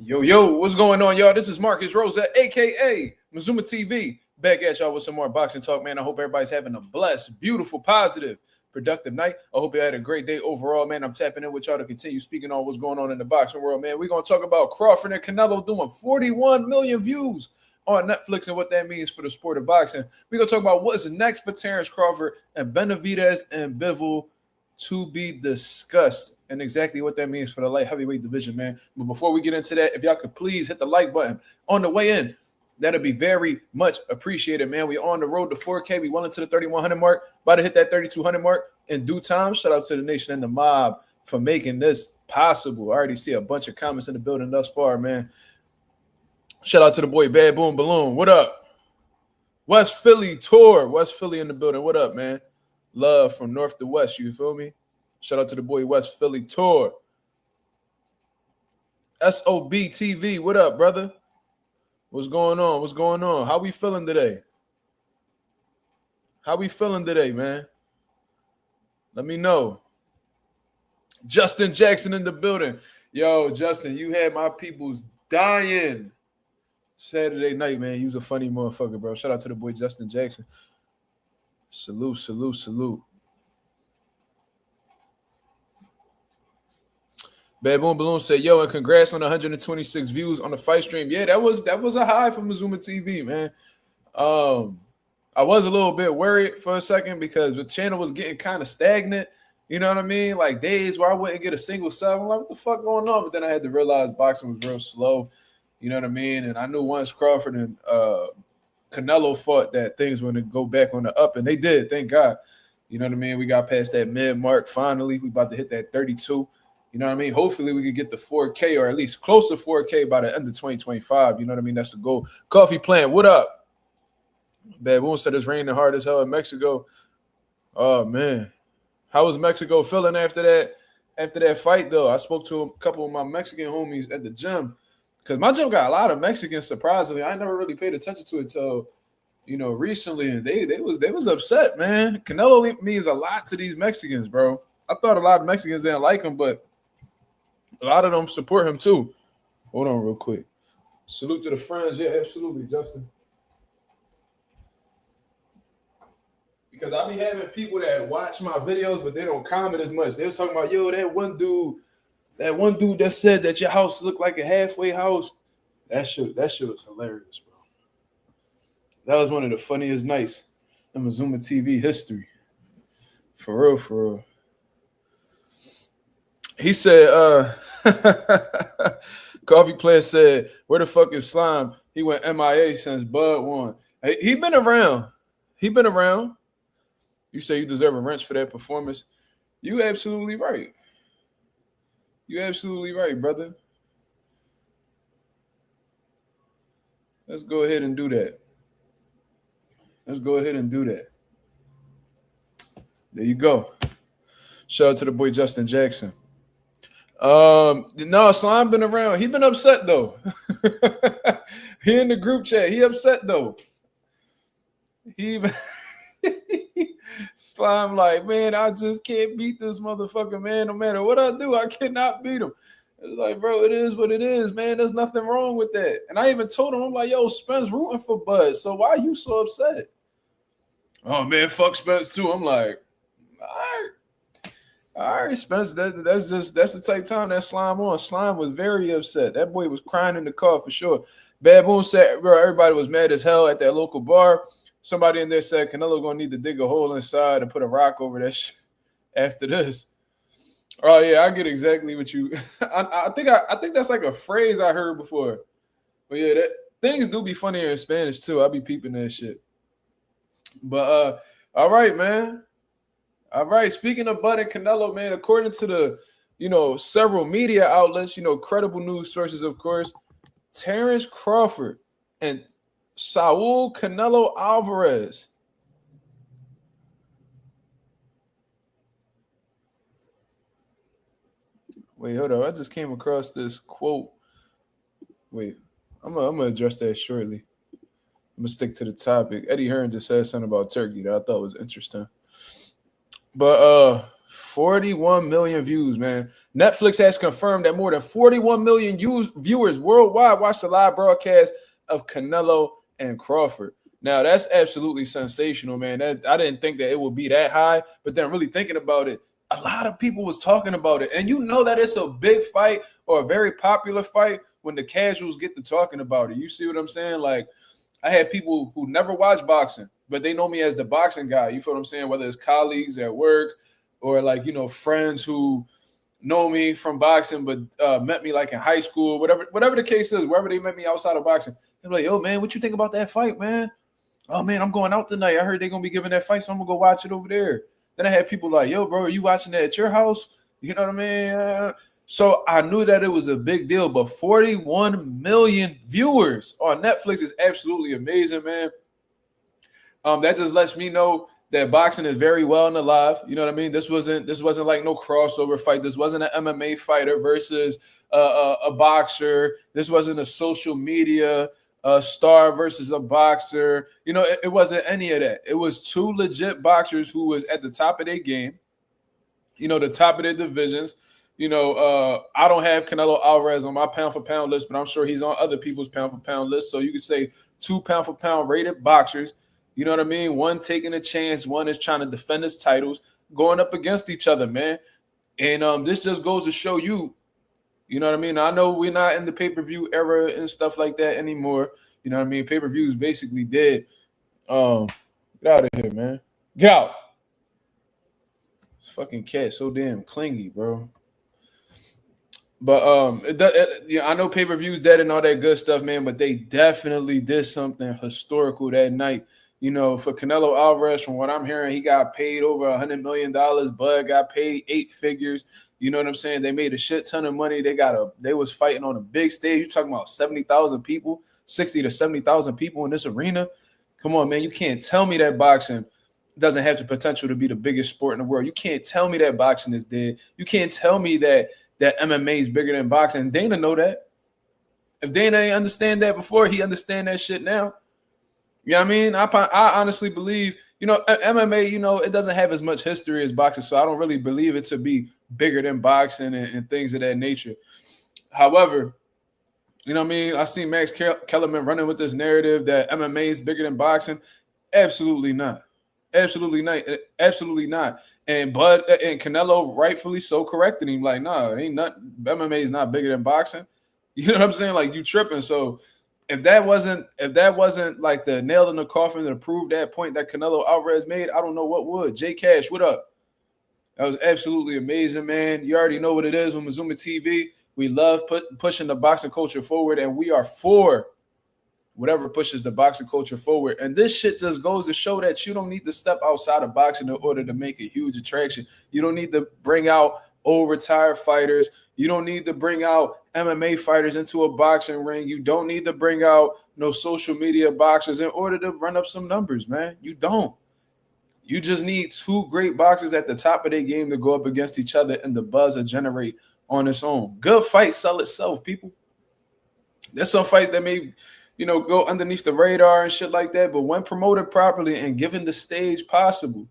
Yo, what's going on, y'all? This is Marcus Rosa, aka Mazuma TV, back at y'all with some more boxing talk, man. I hope everybody's having a blessed, beautiful, positive, productive night. I hope you had a great day overall, man. I'm tapping in with y'all to continue speaking on what's going on in the boxing world, man. We're gonna talk about Crawford and Canelo doing 41 million views on Netflix and what that means for the sport of boxing. We're gonna talk about what's next for Terence Crawford and Benavidez and Bivol to be discussed and exactly what that means for the light heavyweight division, man. But before we get into that, if y'all could please hit the like button on the way in, that'd be very much appreciated, man. We on the road to 4K. We well into the 3,100 mark, about to hit that 3,200 mark in due time. Shout out to the nation and the mob for making this possible. I already see a bunch of comments in the building thus far, man. Shout out to the boy Bad Boom Balloon. What up? West Philly tour. West Philly in the building. What up, man? Love from north to west, you feel me? Shout out to the boy West Philly tour. SOB TV, what up, brother? What's going on? What's going on? How we feeling today? How we feeling today, man? Let me know. Justin Jackson in the building. Yo, Justin, you had my peoples dying Saturday night, man. You's a funny motherfucker, bro. Shout out to the boy Justin Jackson. Salute, salute, salute. Bad Boom Balloon said, yo, and congrats on 126 views on the fight stream. Yeah, that was a high for Mazuma TV, man. I was a little bit worried for a second because the channel was getting kind of stagnant. You know what I mean? Like days where I wouldn't get a single sub. I'm like, what the fuck going on? But then I had to realize boxing was real slow. You know what I mean? And I knew once Crawford and Canelo fought that things were going to go back on the up, and they did, thank God. You know what I mean? We got past that mid mark finally. We about to hit that 32. You know what I mean? Hopefully we could get the 4K or at least close to 4K by the end of 2025. You know what I mean? That's the goal. Coffee Plant, what up? Bad Boom said it's raining hard as hell in Mexico. Oh, man. How was Mexico feeling after that fight, though? I spoke to a couple of my Mexican homies at the gym because my gym got a lot of Mexicans, surprisingly. I never really paid attention to it until, recently. And they was upset, man. Canelo means a lot to these Mexicans, bro. I thought a lot of Mexicans didn't like him, but a lot of them support him too. Hold on real quick. Salute to the friends. Yeah, absolutely, Justin. Because I be having people that watch my videos, but they don't comment as much. They was talking about, yo, that one dude that said that your house looked like a halfway house. That shit was hilarious, bro. That was one of the funniest nights in Mazuma TV history. For real, for real. He said, Coffee Player said, where the fuck is Slime? He went MIA since Bud won. Hey, he been around. You say you deserve a wrench for that performance. You absolutely right. You absolutely right, brother. Let's go ahead and do that. There you go. Shout out to the boy Justin Jackson. No, Slime been around. He been upset though. He in the group chat. He upset though. Slime like, man, I just can't beat this motherfucker, man. No matter what I do, I cannot beat him. It's like, bro, it is what it is, man. There's nothing wrong with that. And I even told him, I'm like, yo, Spence rooting for Bud. So why are you so upset? Oh man, fuck Spence too. I'm like, all right, Spence. That's the type time that Slime on. Slime was very upset. That boy was crying in the car for sure. Bad Boom said, bro, everybody was mad as hell at that local bar. Somebody in there said Canelo gonna need to dig a hole inside and put a rock over that shit after this. Oh yeah, I get exactly what you. I think that's like a phrase I heard before. But yeah, things do be funnier in Spanish too. I be peeping that shit. But all right, man. All right. Speaking of Bud and Canelo, man, according to the several media outlets, credible news sources, of course, Terence Crawford and Saul Canelo Alvarez. Wait, hold on. I just came across this quote. Wait, I'm gonna address that shortly. I'm gonna stick to the topic. Eddie Hearn just said something about Turkey that I thought was interesting. But 41 million views, man. Netflix has confirmed that more than 41 million viewers worldwide watched the live broadcast of Canelo and Crawford. Now, that's absolutely sensational, man. I didn't think that it would be that high, but then really thinking about it, a lot of people was talking about it. And you know that it's a big fight or a very popular fight when the casuals get to talking about it. You see what I'm saying? Like, I had people who never watch boxing, but they know me as the boxing guy. You feel what I'm saying? Whether it's colleagues at work or like, friends who know me from boxing, but met me like in high school, whatever the case is, wherever they met me outside of boxing. They're like, yo, man, what you think about that fight, man? Oh, man, I'm going out tonight. I heard they're going to be giving that fight, so I'm going to go watch it over there. Then I had people like, yo, bro, are you watching that at your house? You know what I mean? So I knew that it was a big deal, but 41 million viewers on Netflix is absolutely amazing, man. That just lets me know that boxing is very well and alive. You know what I mean? This wasn't like no crossover fight. This wasn't an MMA fighter versus a boxer. This wasn't a social media star versus a boxer. It wasn't any of that. It was two legit boxers who was at the top of their game, the top of their divisions. I don't have Canelo Alvarez on my pound for pound list, but I'm sure he's on other people's pound for pound list. So you could say 2 pound for pound rated boxers. You know what I mean? One taking a chance, one is trying to defend his titles, going up against each other, man. And this just goes to show you, you know what I mean? I know we're not in the pay-per-view era and stuff like that anymore. You know what I mean? Pay-per-view is basically dead. Get out of here, man. Get out. This fucking cat so damn clingy, bro. But I know pay-per-view's dead and all that good stuff, man, but they definitely did something historical that night. For Canelo Alvarez, from what I'm hearing, he got paid over $100 million. Bud got paid 8 figures. You know what I'm saying? They made a shit ton of money. They was fighting on a big stage. You're talking about 70,000 people, 60 to 70,000 people in this arena. Come on, man. You can't tell me that boxing doesn't have the potential to be the biggest sport in the world. You can't tell me that boxing is dead. You can't tell me that MMA is bigger than boxing. Dana know that. If Dana ain't understand that before, he understand that shit now. You know what I mean? I honestly believe, MMA, it doesn't have as much history as boxing, so I don't really believe it to be bigger than boxing and things of that nature. However, you know what I mean? I see Max Kellerman running with this narrative that MMA is bigger than boxing. Absolutely not. Absolutely not. Absolutely not. And Bud and Canelo rightfully so corrected him. Like, nah, ain't nothing. MMA is not bigger than boxing. You know what I'm saying? Like, you tripping. So if that wasn't like the nail in the coffin to prove that point that Canelo Alvarez made, I don't know what would. J Cash, what up? That was absolutely amazing, man. You already know what it is with Mazuma TV. We love pushing the boxing culture forward, and we are for whatever pushes the boxing culture forward. And this shit just goes to show that you don't need to step outside of boxing in order to make a huge attraction. You don't need to bring out old retired fighters. You don't need to bring out MMA fighters into a boxing ring. You don't need to bring out no social media boxers in order to run up some numbers, man. You don't. You just need 2 great boxers at the top of their game to go up against each other, and the buzz will generate on its own. Good fights sell itself, people. There's some fights that may, go underneath the radar and shit like that, but when promoted properly and given the stage possible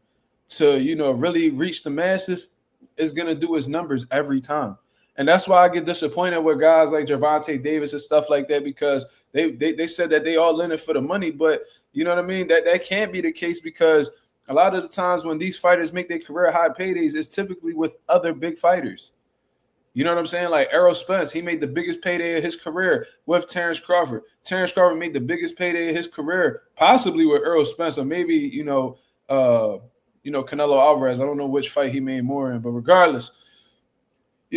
to, really reach the masses, it's going to do its numbers every time. And that's why I get disappointed with guys like Gervonta Davis and stuff like that, because they said that they all in it for the money, but you know what I mean? That can't be the case, because a lot of the times when these fighters make their career high paydays, it's typically with other big fighters. You know what I'm saying? Like Errol Spence, he made the biggest payday of his career with Terence Crawford. Terence Crawford made the biggest payday of his career, possibly with Errol Spence, or maybe, Canelo Alvarez. I don't know which fight he made more in, but regardless,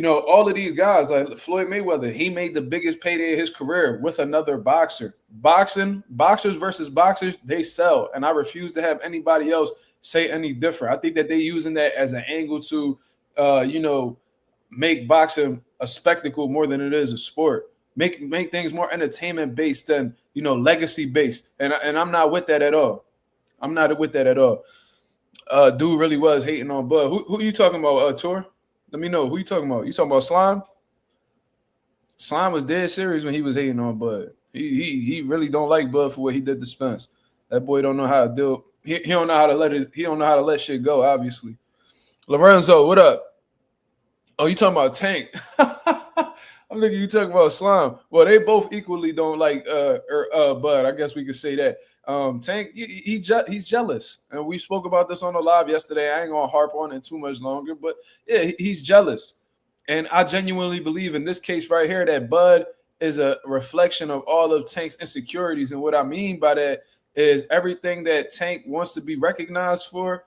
all of these guys, like Floyd Mayweather, he made the biggest payday of his career with another boxer. Boxers versus boxers, they sell. And I refuse to have anybody else say any different. I think that they're using that as an angle to, make boxing a spectacle more than it is a sport. Make things more entertainment based than, legacy based. And I'm not with that at all. I'm not with that at all. Dude really was hating on Bud. Who are you talking about, Tor? Let me know. Who you talking about? You talking about Slime? Slime was dead serious when he was hating on Bud. He really don't like Bud for what he did to Spence. That boy don't know how to deal. He don't know how to let shit go, obviously. Lorenzo, what up? Oh, you talking about Tank? I'm thinking you talking about Slime. Well, they both equally don't like Bud. I guess we could say that. Tank, he's jealous, and we spoke about this on the live yesterday. I ain't gonna harp on it too much longer, but yeah, he's jealous, and I genuinely believe in this case right here that Bud is a reflection of all of Tank's insecurities, and what I mean by that is everything that Tank wants to be recognized for.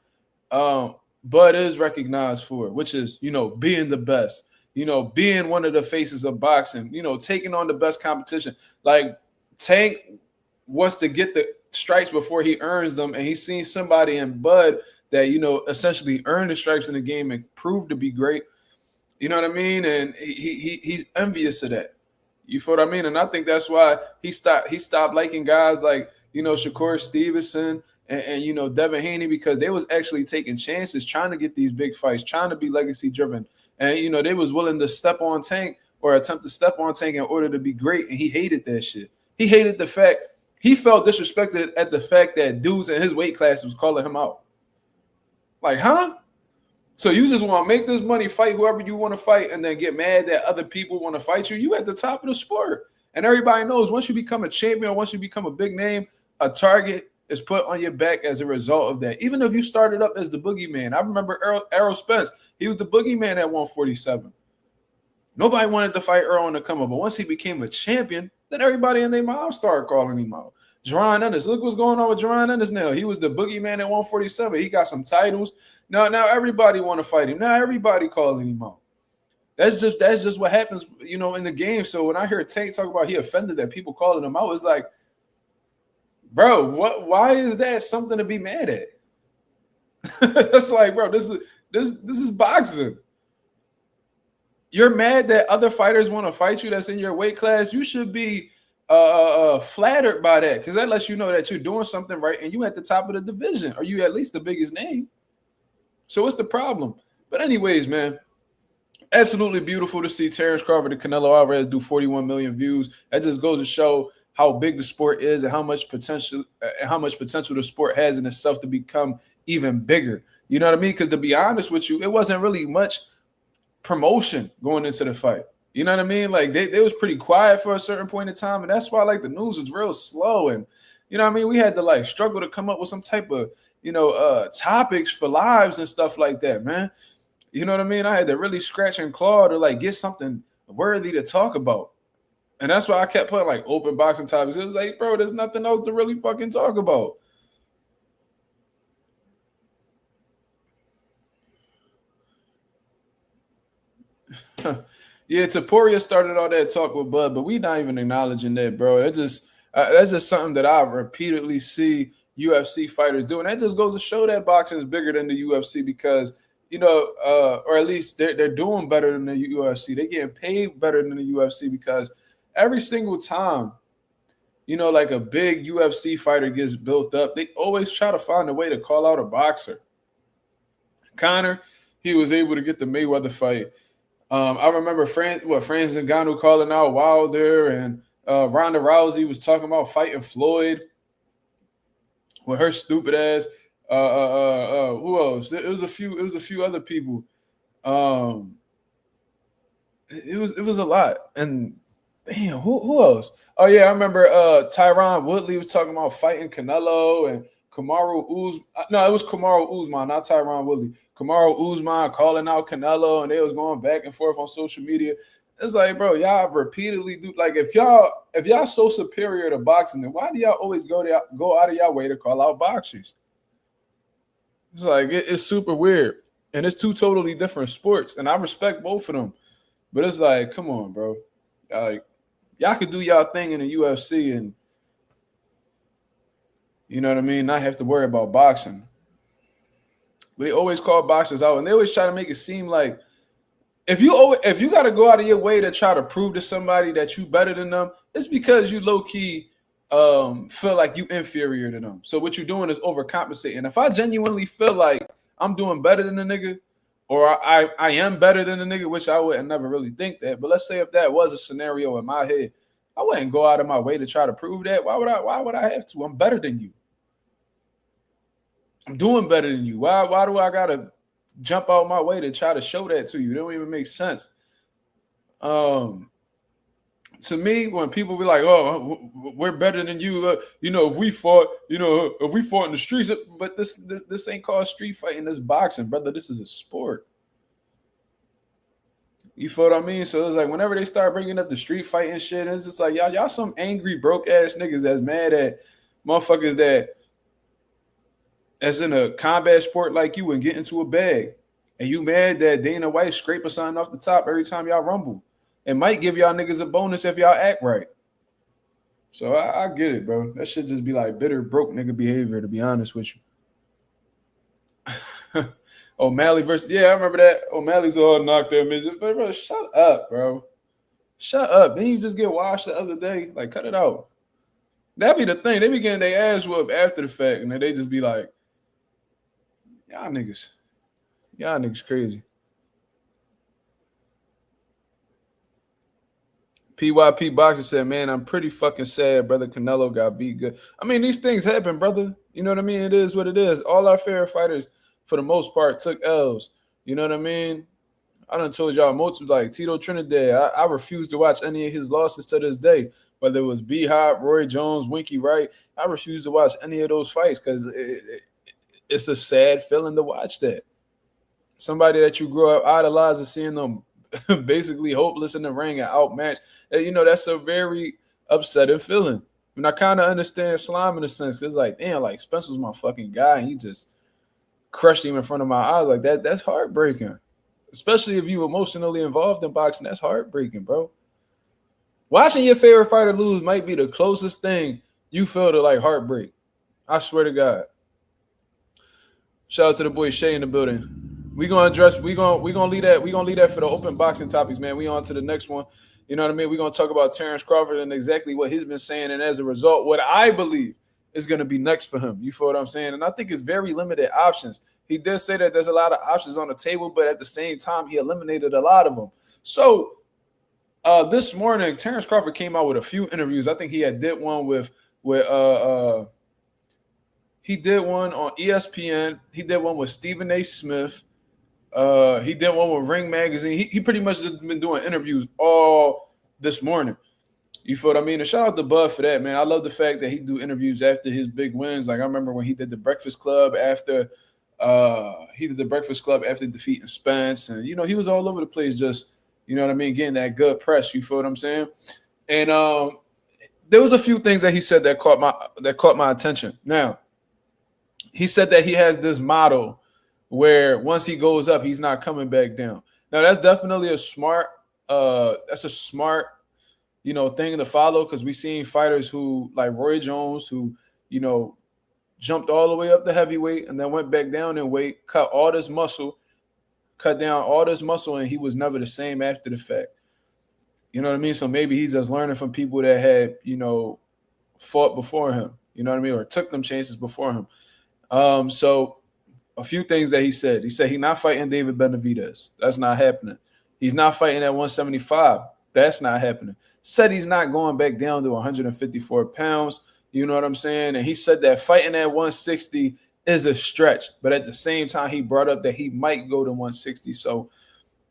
Um, Bud is recognized for, which is, being the best, being one of the faces of boxing, taking on the best competition. Like Tank wants to get the stripes before he earns them, and he's seen somebody in Bud that, essentially earned the stripes in the game and proved to be great. You know what I mean? And he's envious of that. You feel what I mean? And I think that's why he stopped liking guys like, Shakur Stevenson and Devin Haney, because they was actually taking chances, trying to get these big fights, trying to be legacy driven. And, they was willing to step on Tank or attempt to step on Tank in order to be great. And he hated that shit. He hated the fact, he felt disrespected at the fact that dudes in his weight class was calling him out. Like, huh? So you just want to make this money, fight whoever you want to fight, and then get mad that other people want to fight you? You at the top of the sport. And everybody knows once you become a champion, once you become a big name, a target is put on your back as a result of that. Even if you started up as the boogeyman. I remember Errol Spence. He was the boogeyman at 147. Nobody wanted to fight Earl on the come up. But once he became a champion, then everybody and their mom started calling him out. Jerron Ennis. Look what's going on with Jerron Ennis now. He was the boogeyman at 147. He got some titles. Now everybody want to fight him. Now everybody calling him out. That's just what happens, in the game. So when I hear Tank talk about he offended that people calling him out, it's like, bro, why is that something to be mad at? It's like, bro, this is boxing. You're mad that other fighters want to fight you that's in your weight class. You should be flattered by that, because that lets you know that you're doing something right and you at the top of the division, or you at least the biggest name. So what's the problem? But anyways, man, absolutely beautiful to see Terence Crawford and Canelo Alvarez do 41 million views. That just goes to show how big the sport is and how much potential the sport has in itself to become even bigger. You know what I mean? Because to be honest with you, it wasn't really much promotion going into the fight. You know what I mean? Like they was pretty quiet for a certain point in time, and that's why like the news was real slow. And you know what I mean? We had to like struggle to come up with some type of topics for lives and stuff like that, man. You know what I mean? I had to really scratch and claw to like get something worthy to talk about. And that's why I kept putting like open boxing topics. It was like, bro, there's nothing else to really fucking talk about. Yeah, Taporia started all that talk with Bud, but we not even acknowledging that, bro. That's just something that I repeatedly see UFC fighters do, and that just goes to show that boxing is bigger than the UFC, because or at least they're doing better than the UFC. They're getting paid better than the UFC, because every single time, like a big UFC fighter gets built up, they always try to find a way to call out a boxer. Conor, he was able to get the Mayweather fight. I remember Francis Ngannou calling out Wilder, and Ronda Rousey was talking about fighting Floyd with her stupid ass. Who else? It was a few other people. It was a lot. And damn, who else? Oh yeah, I remember Tyron Woodley was talking about fighting Canelo, and Kamaru Usman. No, it was Kamaru Usman, not Tyron Woodley. Kamaru Usman calling out Canelo, and they was going back and forth on social media. It's like, bro, y'all repeatedly do. Like, if y'all so superior to boxing, then why do y'all always go out of y'all way to call out boxers? It's like it's super weird, and it's two totally different sports, and I respect both of them. But it's like, come on, bro. Like, y'all could do y'all thing in the UFC, and you know what I mean, not have to worry about boxing. They always call boxers out, and they always try to make it seem like if you got to go out of your way to try to prove to somebody that you better than them, it's because you low key feel like you inferior to them. So what you're doing is overcompensating. If I genuinely feel like I'm doing better than the nigga, or I am better than the nigga, which I would never really think that, but let's say if that was a scenario in my head, I wouldn't go out of my way to try to prove that. Why would I have to? I'm better than you. I'm doing better than you. Why do I gotta jump out my way to try to show that to you. It don't even make sense. To me, when people be like, "Oh, we're better than you," if we fought, if we fought in the streets, but this ain't called street fighting. This boxing, brother. This is a sport. You feel what I mean? So it's like whenever they start bringing up the street fighting shit, it's just like y'all some angry broke ass niggas that's mad at motherfuckers that's in a combat sport like you and get into a bag, and you mad that Dana White scraping something off the top every time y'all rumble. It might give y'all niggas a bonus if y'all act right. So I get it, bro. That should just be like bitter, broke nigga behavior, to be honest with you. O'Malley versus, I remember that. O'Malley's all knocked there, midget. But bro, shut up, bro. Shut up. Then you just get washed the other day. Like, cut it out. That be the thing. They be getting their ass whooped after the fact, and then they just be like, y'all niggas crazy. PYP Boxer said, man, I'm pretty fucking sad brother Canelo got beat good. I mean, these things happen, brother. You know what I mean? It is what it is. All our favorite fighters, for the most part, took L's. You know what I mean? I done told y'all multiple, like Tito Trinidad. I refuse to watch any of his losses to this day. Whether it was B-Hop, Roy Jones, Winky Wright, I refuse to watch any of those fights because it's a sad feeling to watch that. Somebody that you grew up idolizing, seeing them basically hopeless in the ring and outmatched. That's a very upsetting feeling. And I kind of understand Slime in a sense because, like, damn, like Spencer's my fucking guy and he just crushed him in front of my eyes like that. That's heartbreaking, especially if you emotionally involved in boxing. That's heartbreaking, bro. Watching your favorite fighter lose might be the closest thing you feel to like heartbreak. I swear to God. Shout out to the boy Shay in the building. We gonna leave that for the open boxing topics, man. We on to the next one. You know what I mean? We're gonna talk about Terence Crawford and exactly what he's been saying, and as a result, what I believe is gonna be next for him. You feel what I'm saying? And I think it's very limited options. He did say that there's a lot of options on the table, but at the same time, he eliminated a lot of them. So this morning, Terence Crawford came out with a few interviews. I think he did one he did one on ESPN. He did one with Stephen A. Smith. He did one with Ring Magazine. He pretty much just been doing interviews all this morning. You feel what I mean? And shout out to Bud for that, man. I love the fact that he do interviews after his big wins. Like I remember when he did the Breakfast Club after defeating Spence, and he was all over the place, just getting that good press. You feel what I'm saying? And there was a few things that he said that caught my attention. Now, he said that he has this motto where once he goes up, he's not coming back down. Now, that's definitely a smart thing to follow because we've seen fighters who, like Roy Jones, who, jumped all the way up to heavyweight and then went back down in weight, cut down all this muscle, and he was never the same after the fact. You know what I mean? So maybe he's just learning from people that had, fought before him, you know what I mean, or took them chances before him. So a few things that he said. He said he's not fighting David Benavidez. That's not happening. He's not fighting at 175. That's not happening. Said he's not going back down to 154 pounds. You know what I'm saying? And he said that fighting at 160 is a stretch. But at the same time, he brought up that he might go to 160. So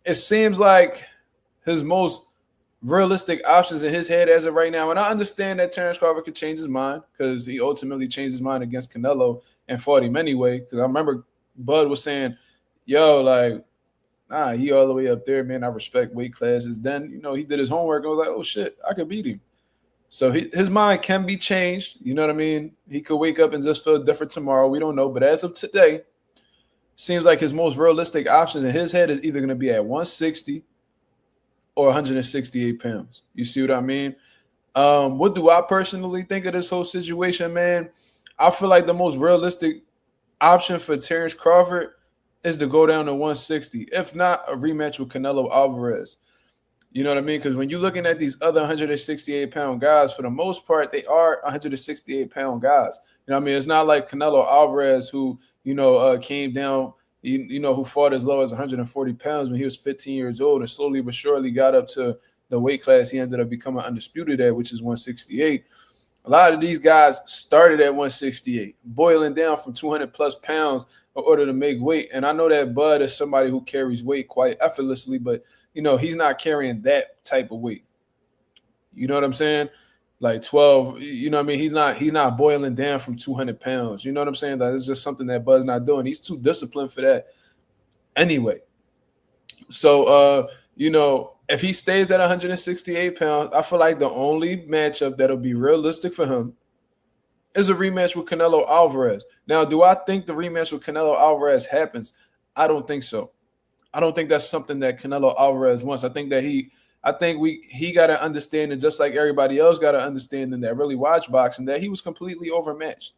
it seems like his most realistic options in his head as of right now. And I understand that Terence Crawford could change his mind because he ultimately changed his mind against Canelo and fought him anyway. Because I remember Bud was saying, yo, like, nah, he all the way up there, man. I respect weight classes. Then, he did his homework and was like, oh, shit, I could beat him. So his mind can be changed. You know what I mean? He could wake up and just feel different tomorrow. We don't know. But as of today, seems like his most realistic option in his head is either going to be at 160 or 168 pounds. You see what I mean? What do I personally think of this whole situation, man? I feel like the most realistic option for Terence Crawford is to go down to 160, if not a rematch with Canelo Alvarez. You know what I mean? Because when you're looking at these other 168-pound guys, for the most part, they are 168-pound guys. You know what I mean? It's not like Canelo Alvarez who, came down, who fought as low as 140 pounds when he was 15 years old and slowly but surely got up to the weight class he ended up becoming undisputed at, which is 168. A lot of these guys started at 168, boiling down from 200 plus pounds in order to make weight. And I know that Bud is somebody who carries weight quite effortlessly, but he's not carrying that type of weight. You know what I'm saying? Like 12, what I mean? He's not boiling down from 200 pounds. You know what I'm saying? That is just something that Bud's not doing. He's too disciplined for that anyway. So, if he stays at 168 pounds, I feel like the only matchup that'll be realistic for him is a rematch with Canelo Alvarez. Now, do I think the rematch with Canelo Alvarez happens? I don't think so. I don't think that's something that Canelo Alvarez wants. I think he got to understand, and just like everybody else got to understand, and that really watch boxing, that he was completely overmatched.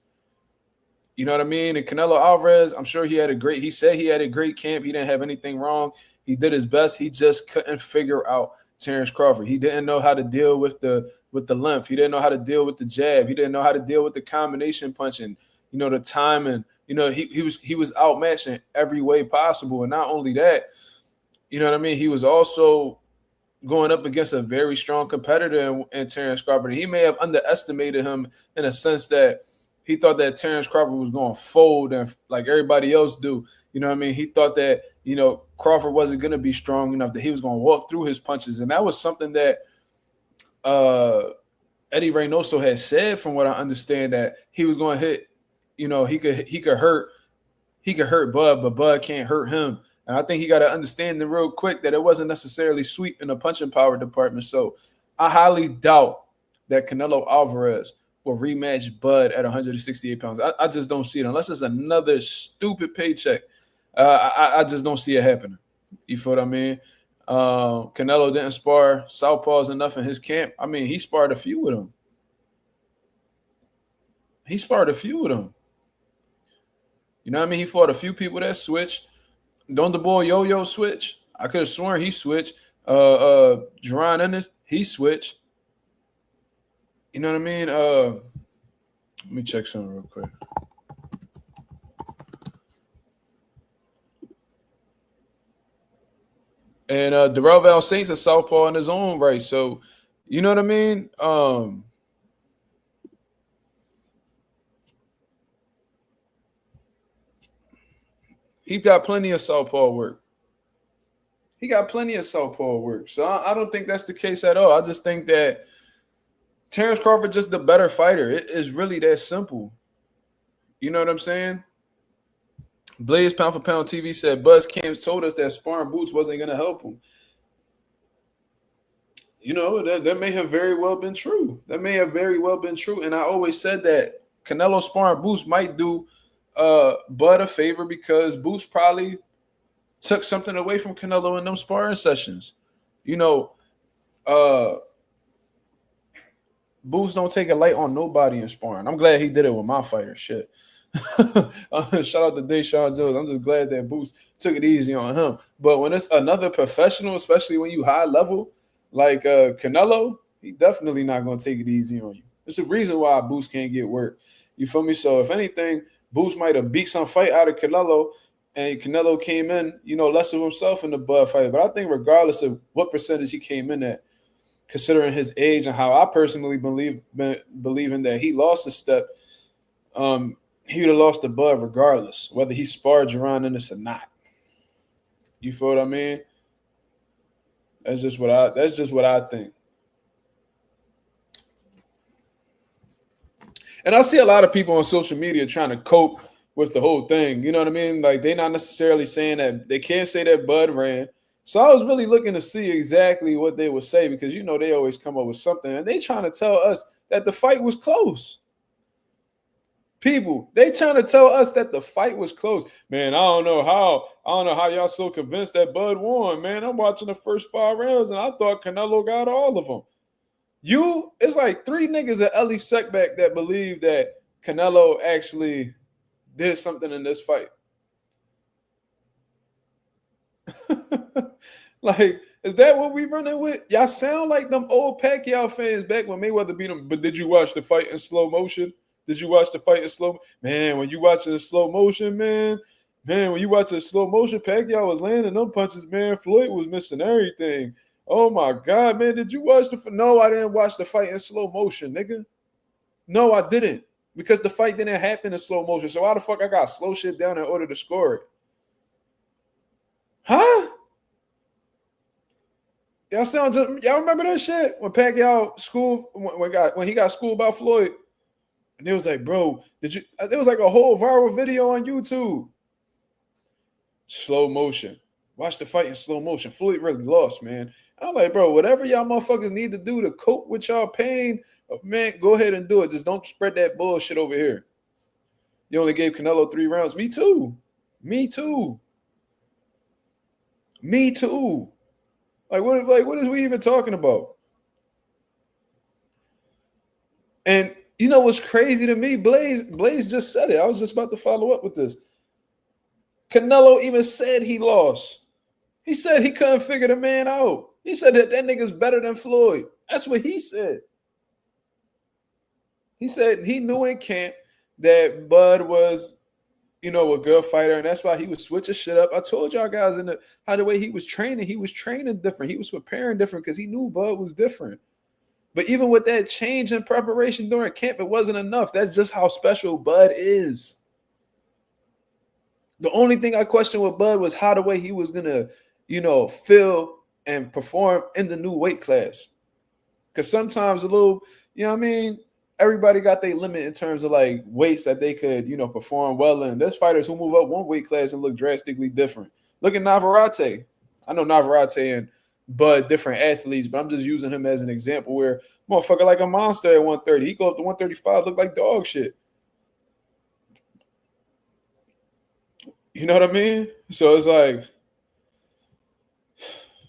You know what I mean? And Canelo Alvarez, I'm sure he said he had a great camp. He didn't have anything wrong. He did his best. He just couldn't figure out Terence Crawford. He didn't know how to deal with the length. He didn't know how to deal with the jab. He didn't know how to deal with the combination punching, the timing. He was outmatched in every way possible. And not only that, he was also going up against a very strong competitor in Terence Crawford. He may have underestimated him in a sense that he thought that Terence Crawford was going to fold and like everybody else do. He thought that, Crawford wasn't going to be strong enough, that he was going to walk through his punches. And that was something that Eddie Reynoso had said, from what I understand, that he was going to hit, he could hurt Bud, but Bud can't hurt him. And I think he got to understand real quick that it wasn't necessarily sweet in the punching power department. So I highly doubt that Canelo Alvarez will rematch Bud at 168 pounds. I just don't see it unless it's another stupid paycheck. I just don't see it happening. You feel what I mean? Canelo didn't spar southpaws enough in his camp. I mean, he sparred a few with them. He fought a few people that switched. Don't the boy Yo-Yo switch? I could have sworn he switched. Jerron Ennis, he switched. You know what I mean? Let me check something real quick. And Darrell Val Saints is southpaw in his own right. So, you know what I mean? He got plenty of southpaw work. So I don't think that's the case at all. I just think that Terence Crawford just the better fighter. It is really that simple. You know what I'm saying? Blaze Pound for Pound TV said Buzz Camps told us that sparring boots wasn't going to help him. That may have very well been true. And I always said that Canelo sparring boots might do Bud a favor, because Boots probably took something away from Canelo in them sparring sessions. Boots don't take a light on nobody in sparring. I'm glad he did it with my fighter. Shit. Shout out to Deshaun Jones. I'm just glad that Boots took it easy on him. But when it's another professional, especially when you high level like Canelo, he definitely not going to take it easy on you. It's a reason why Boots can't get work. You feel me? So if anything, Boots might have beat some fight out of Canelo, and Canelo came in, less of himself in the Bud fight. But I think regardless of what percentage he came in at, considering his age and how I personally believing that he lost a step, he would have lost to Bud regardless, whether he sparred Jerron Ennis or not. You feel what I mean? That's just what I think. And I see a lot of people on social media trying to cope with the whole thing. You know what I mean? Like, they're not necessarily saying that they can't say that Bud ran. So I was really looking to see exactly what they would say, because, they always come up with something. And they trying to tell us that the fight was close. People, they trying to tell us that the fight was close. Man, I don't know how y'all so convinced that Bud won, man. I'm watching the first 5 rounds, and I thought Canelo got all of them. It's like 3 niggas at Ellie Setback that believe that Canelo actually did something in this fight. Like, is that what we running with? Y'all sound like them old Pacquiao fans back when Mayweather beat him. But did you watch the fight in slow motion? Man, when you watch it in slow motion, Pacquiao was landing them punches, man. Floyd was missing everything. Oh, my God, man. Did you watch No, I didn't watch the fight in slow motion, nigga. No, I didn't. Because the fight didn't happen in slow motion. So why the fuck I got slow shit down in order to score it? Huh? Y'all remember that shit? When Pacquiao when he got schooled by Floyd? And it was like, bro, there was like a whole viral video on YouTube. Slow motion. Watch the fight in slow motion. Floyd really lost, man. I'm like, bro, whatever y'all motherfuckers need to do to cope with y'all pain, man, go ahead and do it. Just don't spread that bullshit over here. You only gave Canelo 3 rounds. Me too. Me too. Me too. What is we even talking about? And you know what's crazy to me? Blaze just said it. I was just about to follow up with this. Canelo even said he lost. He said he couldn't figure the man out. He said that nigga's better than Floyd. That's what he said. He said he knew in camp that Bud was, a good fighter, and that's why he was switching shit up. I told y'all guys how the way he was training different. He was preparing different because he knew Bud was different. But even with that change in preparation during camp, it wasn't enough. That's just how special Bud is. The only thing I questioned with Bud was how the way he was gonna, feel and perform in the new weight class. Because sometimes everybody got their limit in terms of like weights that they could, perform well in. There's fighters who move up one weight class and look drastically different. Look at Navarrete. I know Navarrete and Bud different athletes, but I'm just using him as an example where motherfucker like a monster at 130. He go up to 135, look like dog shit. You know what I mean? So it's like,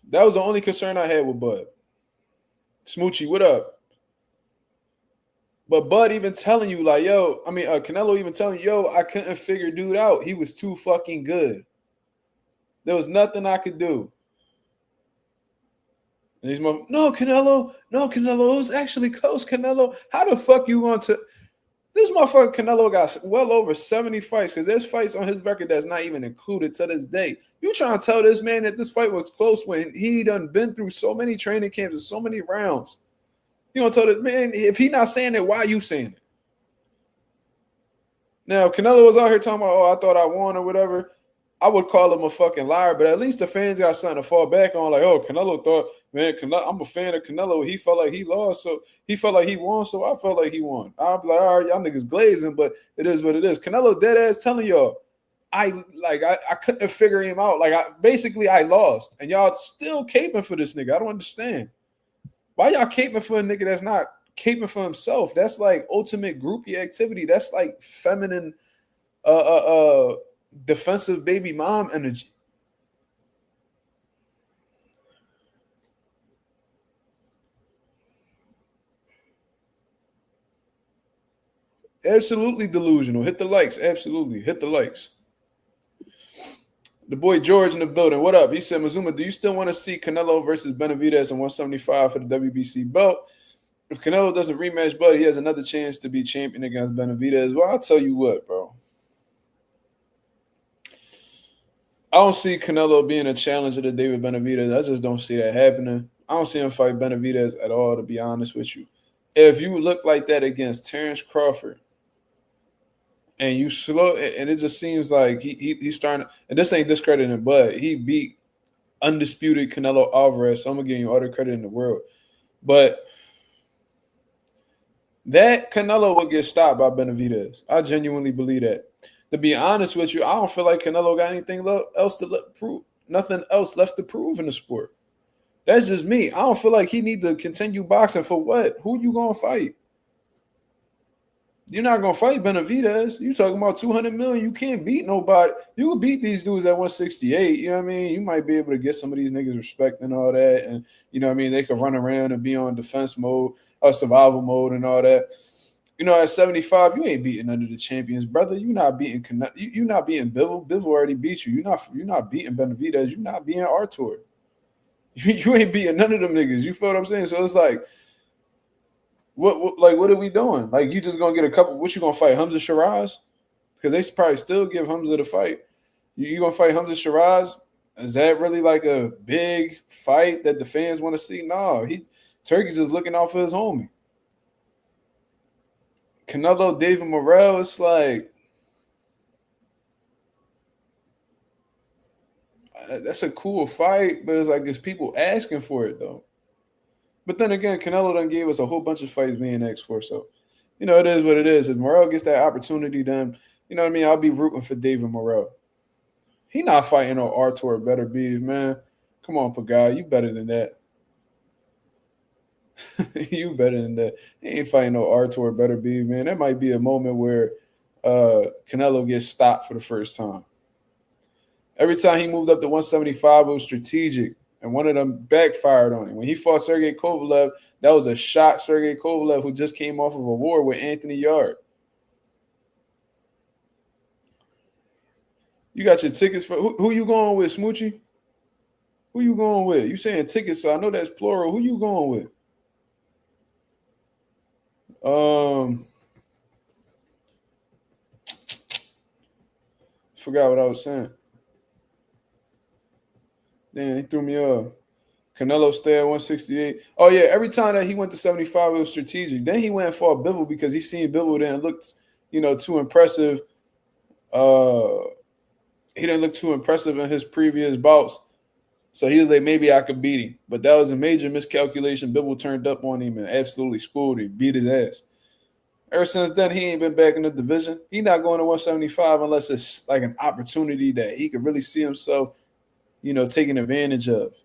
that was the only concern I had with Bud. Smoochie, what up? But Bud even telling you like, Canelo even telling you, I couldn't figure dude out. He was too fucking good. There was nothing I could do. And he's no, Canelo, it was actually close, Canelo. How the fuck you want to? This motherfucker Canelo got well over 70 fights because there's fights on his record that's not even included to this day. You trying to tell this man that this fight was close when he done been through so many training camps and so many rounds? You gonna tell this man, if he not saying it, why are you saying it? Now, Canelo was out here talking about, I thought I won or whatever. I would call him a fucking liar, but at least the fans got something to fall back on. Like, Canelo thought, man, I'm a fan of Canelo. He felt like he lost, so he felt like he won, so I felt like he won. I'll be like, all right, y'all niggas glazing, but it is what it is. Canelo dead ass telling y'all, I couldn't figure him out. Like, I lost, and y'all still caping for this nigga. I don't understand. Why y'all caping for a nigga that's not caping for himself? That's like ultimate groupie activity. That's like feminine, defensive baby mom energy. Absolutely delusional. Hit the likes. Absolutely. Hit the likes. The boy George in the building. What up? He said, Mazuma, do you still want to see Canelo versus Benavidez in 175 for the WBC belt? If Canelo doesn't rematch Bud, he has another chance to be champion against Benavidez. Well, I'll tell you what, bro. I don't see Canelo being a challenger to David Benavidez. I just don't see that happening. I don't see him fight Benavidez at all, to be honest with you. If you look like that against Terence Crawford, and you slow, and it just seems like he's starting, and this ain't discrediting, but he beat undisputed Canelo Alvarez, so I'm going to give you all the credit in the world. But that Canelo will get stopped by Benavidez. I genuinely believe that. To be honest with you, I don't feel like Canelo got anything else to prove. Nothing else left to prove in the sport. That's just me. I don't feel like he need to continue boxing for what? Who you gonna fight? You're not gonna fight Benavidez. You talking about 200 million? You can't beat nobody. You can beat these dudes at 168. You know what I mean? You might be able to get some of these niggas respect and all that, and you know what I mean. They could run around and be on defense mode or survival mode and all that. At 75, you ain't beating none of the champions, brother. You're not beating you're not beating Bivol. Bivol already beat you. You're not beating Benavidez. You're not beating Artur. You ain't beating none of them niggas. You feel what I'm saying? So it's like, what are we doing? Like, you just gonna get a couple? What you gonna fight, Hamza Shiraz? Because they probably still give Hamza the fight. You gonna fight Hamza Shiraz? Is that really like a big fight that the fans want to see? No, Turkey's just looking out for his homie. Canelo, David Morrell, it's like that's a cool fight, but it's like there's people asking for it though. But then again, Canelo done gave us a whole bunch of fights being asked for, so it is what it is. If Morrell gets that opportunity, then you know what I mean. I'll be rooting for David Morrell. He not fighting no Artur better beef, man. Come on, Pagai, you better than that. You better than that. He ain't fighting no Artur better beef, man. That might be a moment where Canelo gets stopped for the first time. Every time he moved up to 175, it was strategic, and one of them backfired on him. When he fought Sergey Kovalev, that was a shock. Sergey Kovalev, who just came off of a war with Anthony Yard. You got your tickets for who you going with, Smoochie? Who you going with? You saying tickets, so I know that's plural. Who you going with? Forgot what I was saying. Damn, he threw me off. Canelo stay at 168. Oh yeah, every time that he went to 75, it was strategic. Then he went and fought Bivol because he seen Bivol didn't look, too impressive. He didn't look too impressive in his previous bouts. So he was like, maybe I could beat him. But that was a major miscalculation. Bivol turned up on him and absolutely schooled him, beat his ass. Ever since then, he ain't been back in the division. He not going to 175 unless it's like an opportunity that he could really see himself, taking advantage of.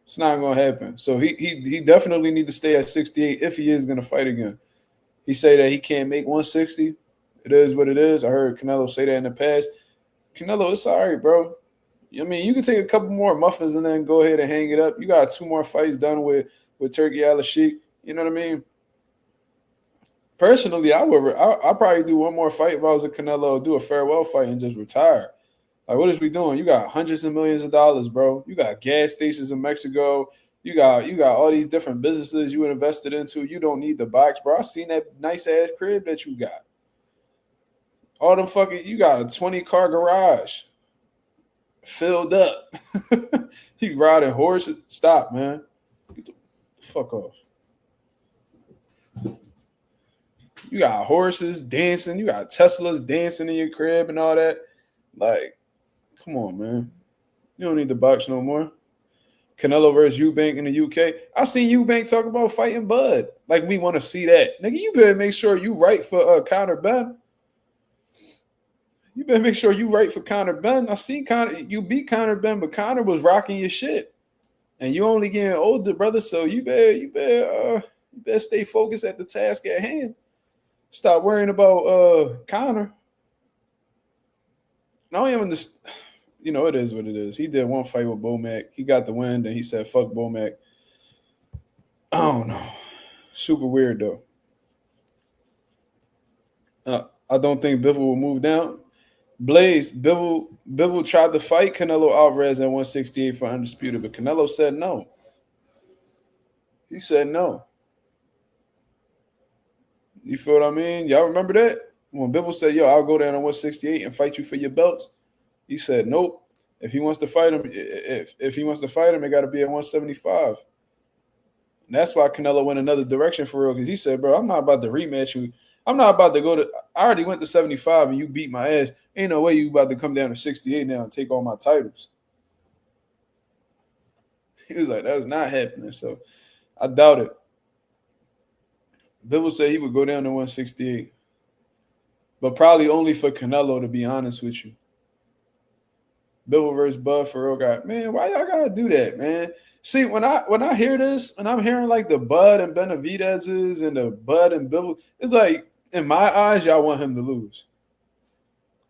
It's not going to happen. So he definitely need to stay at 68 if he is going to fight again. He say that he can't make 160. It is what it is. I heard Canelo say that in the past. Canelo, it's all right, bro. I mean, you can take a couple more muffins and then go ahead and hang it up. You got 2 more fights done with Turkey Al-Sheikh. You know what I mean? Personally, I'll probably do one more fight if I was a Canelo, do a farewell fight and just retire. Like, what is we doing? You got hundreds of millions of dollars, bro. You got gas stations in Mexico. You got all these different businesses you invested into. You don't need the box, bro. I seen that nice ass crib that you got. All them you got a 20-car garage filled up. You riding horses. Stop, man. Get the fuck off. You got horses dancing. You got Teslas dancing in your crib and all that. Like, come on, man. You don't need the box no more. Canelo versus Eubank in the UK. I seen Eubank talk about fighting Bud. Like, we want to see that. Nigga, you better make sure you right for Conor Benn. You better make sure you right for Conor Benn. I seen you beat Conor Benn, but Conor was rocking your shit. And you only getting older, brother, so you better stay focused at the task at hand. Stop worrying about Conor. I don't even understand. It is what it is. He did one fight with Bomac. He got the win, then he said, fuck Bomac. I don't know. Super weird, though. I don't think Bivol will move down. Blaze, Bivol tried to fight Canelo Alvarez at 168 for undisputed, but Canelo said no. He said no. You feel what I mean? Y'all remember that? When Bivol said, yo, I'll go down on 168 and fight you for your belts. He said, nope. If he wants to fight him, it got to be at 175. And that's why Canelo went another direction for real, because he said, bro, I'm not about to rematch you. I'm not about to go to – I already went to 75 and you beat my ass. Ain't no way you about to come down to 68 now and take all my titles. He was like, that's not happening. So I doubt it. Bivol said he would go down to 168. But probably only for Canelo, to be honest with you. Bivol versus Bud for real guy. Man, why y'all gotta do that, man? See, when I hear this, and I'm hearing like the Bud and Benavidez's and the Bud and Bivol, it's like, in my eyes, y'all want him to lose.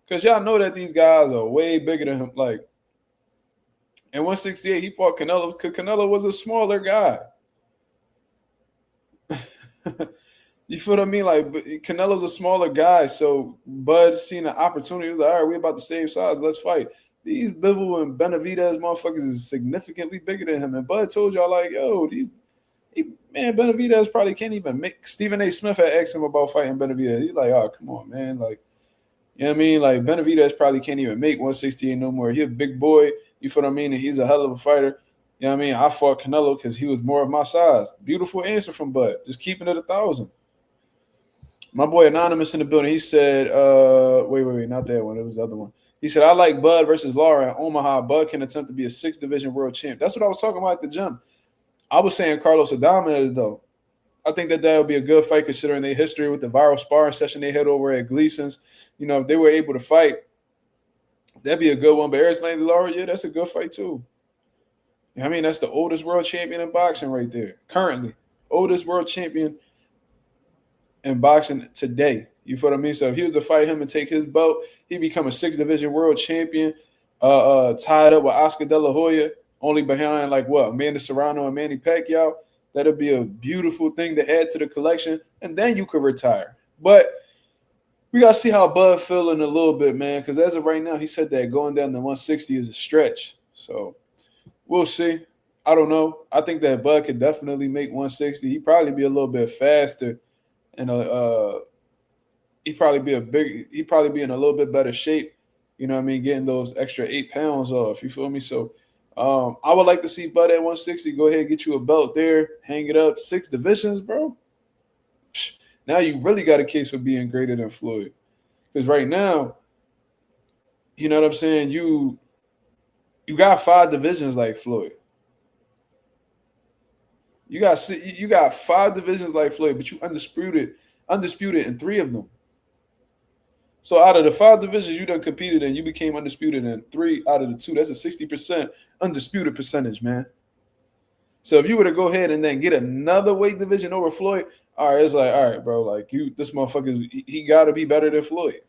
Because y'all know that these guys are way bigger than him. Like, in 168, he fought Canelo because Canelo was a smaller guy. You feel what I mean? Like, Canelo's a smaller guy, so Bud seen an opportunity. He was like, all right, we're about the same size. Let's fight. These Bivol and Benavidez motherfuckers is significantly bigger than him. And Bud told y'all, like, yo, Benavidez probably can't even make. Stephen A. Smith had asked him about fighting Benavidez. He's like, oh, come on, man. Like, you know what I mean? Like, Benavidez probably can't even make 168 no more. He's a big boy. You feel what I mean? And he's a hell of a fighter. You know what I mean? I fought Canelo because he was more of my size. Beautiful answer from Bud. Just keeping it 1,000. My boy Anonymous in the building. He said, wait, not that one. It was the other one. He said, I like Bud versus Lara in Omaha. Bud can attempt to be a 6th division world champ. That's what I was talking about at the gym. I was saying Carlos Adames, though. I think that would be a good fight considering their history with the viral sparring session they had over at Gleason's. You know, if they were able to fight, that'd be a good one. But Erislandy Lara, yeah, that's a good fight too. I mean, that's the oldest world champion in boxing right there. Currently, oldest world champion in boxing today. You feel what I mean? So if he was to fight him and take his belt, he'd become a 6th division world champion, tied up with Oscar De La Hoya, only behind like what, Amanda Serrano and Manny Pacquiao. That'd be a beautiful thing to add to the collection, and then you could retire. But we gotta see how Bud feeling a little bit, man. Because as of right now, he said that going down to 160 is a stretch. So we'll see. I don't know. I think that Bud could definitely make 160. He'd probably be a little bit faster, and he'd probably be in a little bit better shape. You know what I mean? Getting those extra 8 pounds off. You feel me? So I would like to see Bud at 160. Go ahead, get you a belt there, hang it up. 6 divisions, bro. Now you really got a case for being greater than Floyd. Because right now, you know what I'm saying? You got 5 divisions like Floyd. You got 5 divisions like Floyd, but you undisputed in 3 of them. So out of the 5 divisions you done competed in, you became undisputed in 3 out of the 2. That's a 60% undisputed percentage, man. So if you were to go ahead and then get another weight division over Floyd, all right, it's like, all right, bro, like this motherfucker, he got to be better than Floyd.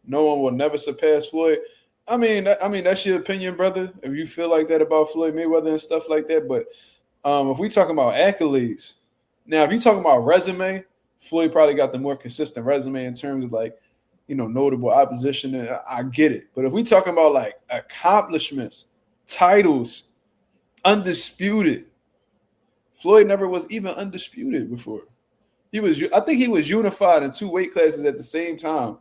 No one will never surpass Floyd. I mean, that's your opinion, brother. If you feel like that about Floyd Mayweather and stuff like that, but if we talking about accolades, now if you talking about resume, Floyd probably got the more consistent resume in terms of like, you know, notable opposition. And I get it. But if we talking about like accomplishments, titles, undisputed, Floyd never was even undisputed before. I think he was unified in 2 weight classes at the same time.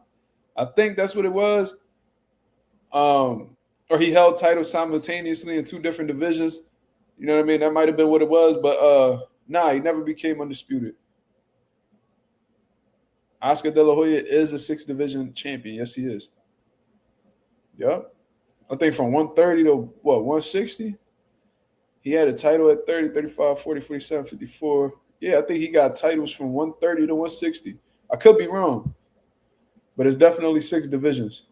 I think that's what it was. Or he held titles simultaneously in 2 different divisions. You know what I mean? That might have been what it was. But he never became undisputed. Oscar De La Hoya is a 6th division champion. Yes, he is. Yep. I think from 130 to 160? He had a title at 30, 35, 40, 47, 54. Yeah, I think he got titles from 130 to 160. I could be wrong, but it's definitely 6 divisions.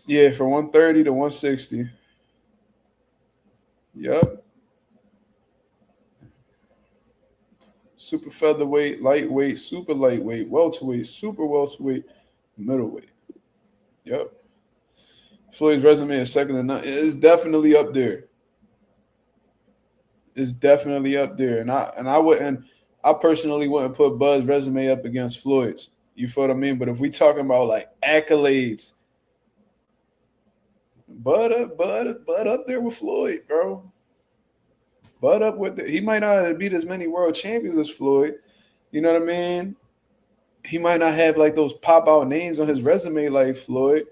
Yeah, from 130 to 160. Yep. Super featherweight, lightweight, super lightweight, welterweight, super welterweight, middleweight. Yep. Floyd's resume is second to none. It's definitely up there. It's definitely up there. And I personally wouldn't put Bud's resume up against Floyd's. You feel what I mean? But if we talking about like accolades, Bud up there with Floyd, bro. Bud up with he might not beat as many world champions as Floyd. You know what I mean? He might not have like those pop out names on his resume like Floyd.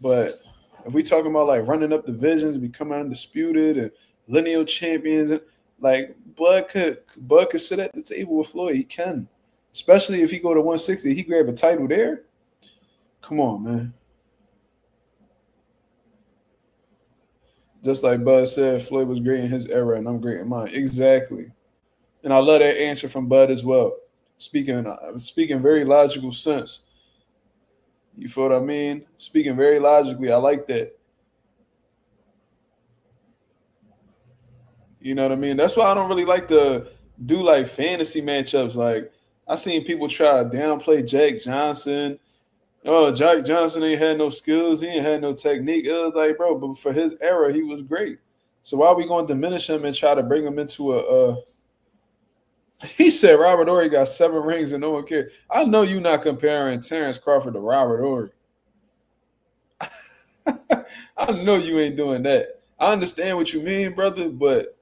But if we talking about like running up divisions, becoming undisputed and lineal champions, and like Bud could sit at the table with Floyd. He can. Especially if he go to 160, he grab a title there. Come on, man. Just like Bud said, Floyd was great in his era, and I'm great in mine. Exactly. And I love that answer from Bud as well. Speaking very logical sense. You feel what I mean? Speaking very logically, I like that. You know what I mean? That's why I don't really like to do like fantasy matchups. Like I seen people try to downplay Jack Johnson. Oh, Jack Johnson ain't had no skills. He ain't had no technique. It was like, bro, but for his era, he was great. So why are we going to diminish him and try to bring him into a he said Robert Horry got 7 rings and no one cared. I know you're not comparing Terence Crawford to Robert Horry. I know you ain't doing that. I understand what you mean, brother, but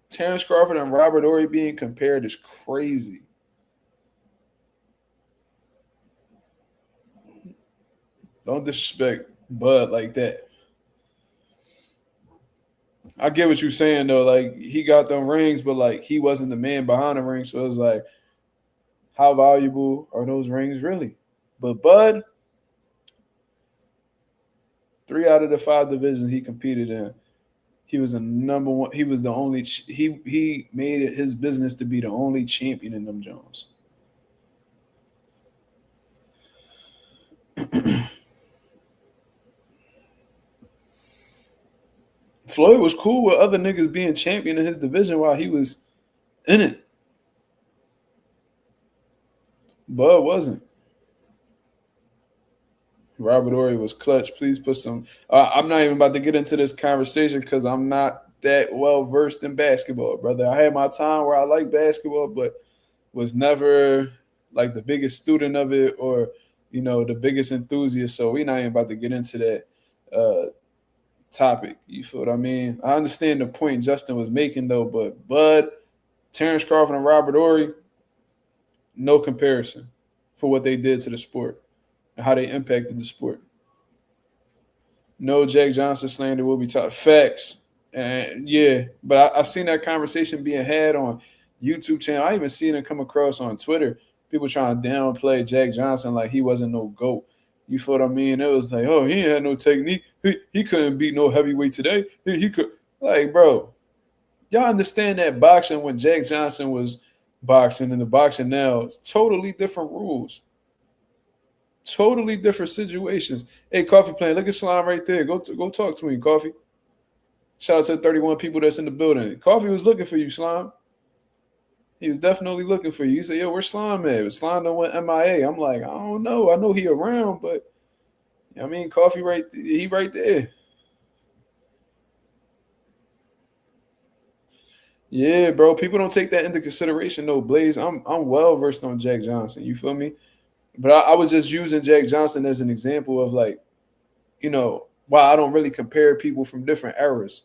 Terence Crawford and Robert Horry being compared is crazy. Don't disrespect Bud like that. I get what you're saying though. Like he got them rings, but like he wasn't the man behind the ring. So it's like, how valuable are those rings really? But Bud, 3 out of the 5 divisions he competed in, he was the number one. He was the only. He made it his business to be the only champion in them Jones. Floyd was cool with other niggas being champion in his division while he was in it. Bud wasn't. Robert Ory was clutch. Please put some. I'm not even about to get into this conversation because I'm not that well versed in basketball, brother. I had my time where I liked basketball, but was never like the biggest student of it or the biggest enthusiast. So we're not even about to get into that topic. You feel what I mean? I understand the point Justin was making though, but Bud, Terence Crawford, and Robert Ory, no comparison for what they did to the sport and how they impacted the sport. No Jack Johnson slander will be taught. Facts. And yeah, but I seen that conversation being had on YouTube channel. I even seen it come across on Twitter. People trying to downplay Jack Johnson like he wasn't no GOAT. You feel what I mean? It was like, oh, he ain't had no technique. He couldn't beat no heavyweight today. He could. Like, bro, y'all understand that boxing when Jack Johnson was boxing and the boxing now, it's totally different rules. Totally different situations. Hey, Coffee playing. Look at Slime right there. Go talk to him, Coffee. Shout out to the 31 people that's in the building. Coffee was looking for you, Slime. He was definitely looking for you. He said, yo, where's Slime at? But Slime done went MIA. I'm like, I don't know. I know he around, but I mean, Coffee he right there. Yeah, bro. People don't take that into consideration, though, Blaze. I'm well versed on Jack Johnson. You feel me? But I was just using Jack Johnson as an example of like, why I don't really compare people from different eras.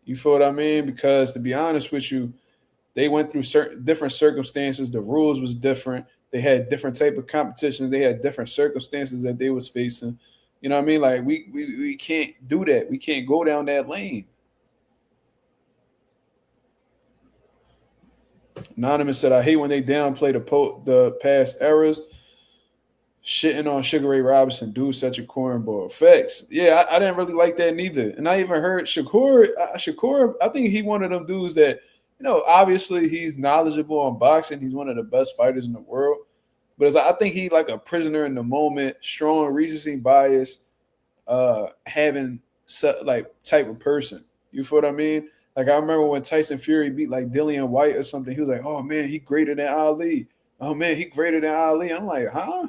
You feel what I mean? Because to be honest with you, they went through certain different circumstances. The rules was different. They had different type of competition. They had different circumstances that they was facing. You know what I mean? Like we can't do that. We can't go down that lane. Anonymous said, I hate when they downplay the past eras. Shitting on Sugar Ray Robinson, dude, such a cornball. Facts. Yeah, I didn't really like that neither. And I even heard Shakur, I think he one of them dudes that, obviously he's knowledgeable on boxing. He's one of the best fighters in the world. But I think he like a prisoner in the moment, strong recency bias, having type of person. You feel what I mean? Like I remember when Tyson Fury beat like Dillian White or something, he was like, oh man, he greater than Ali. Oh man, he greater than Ali. I'm like, huh?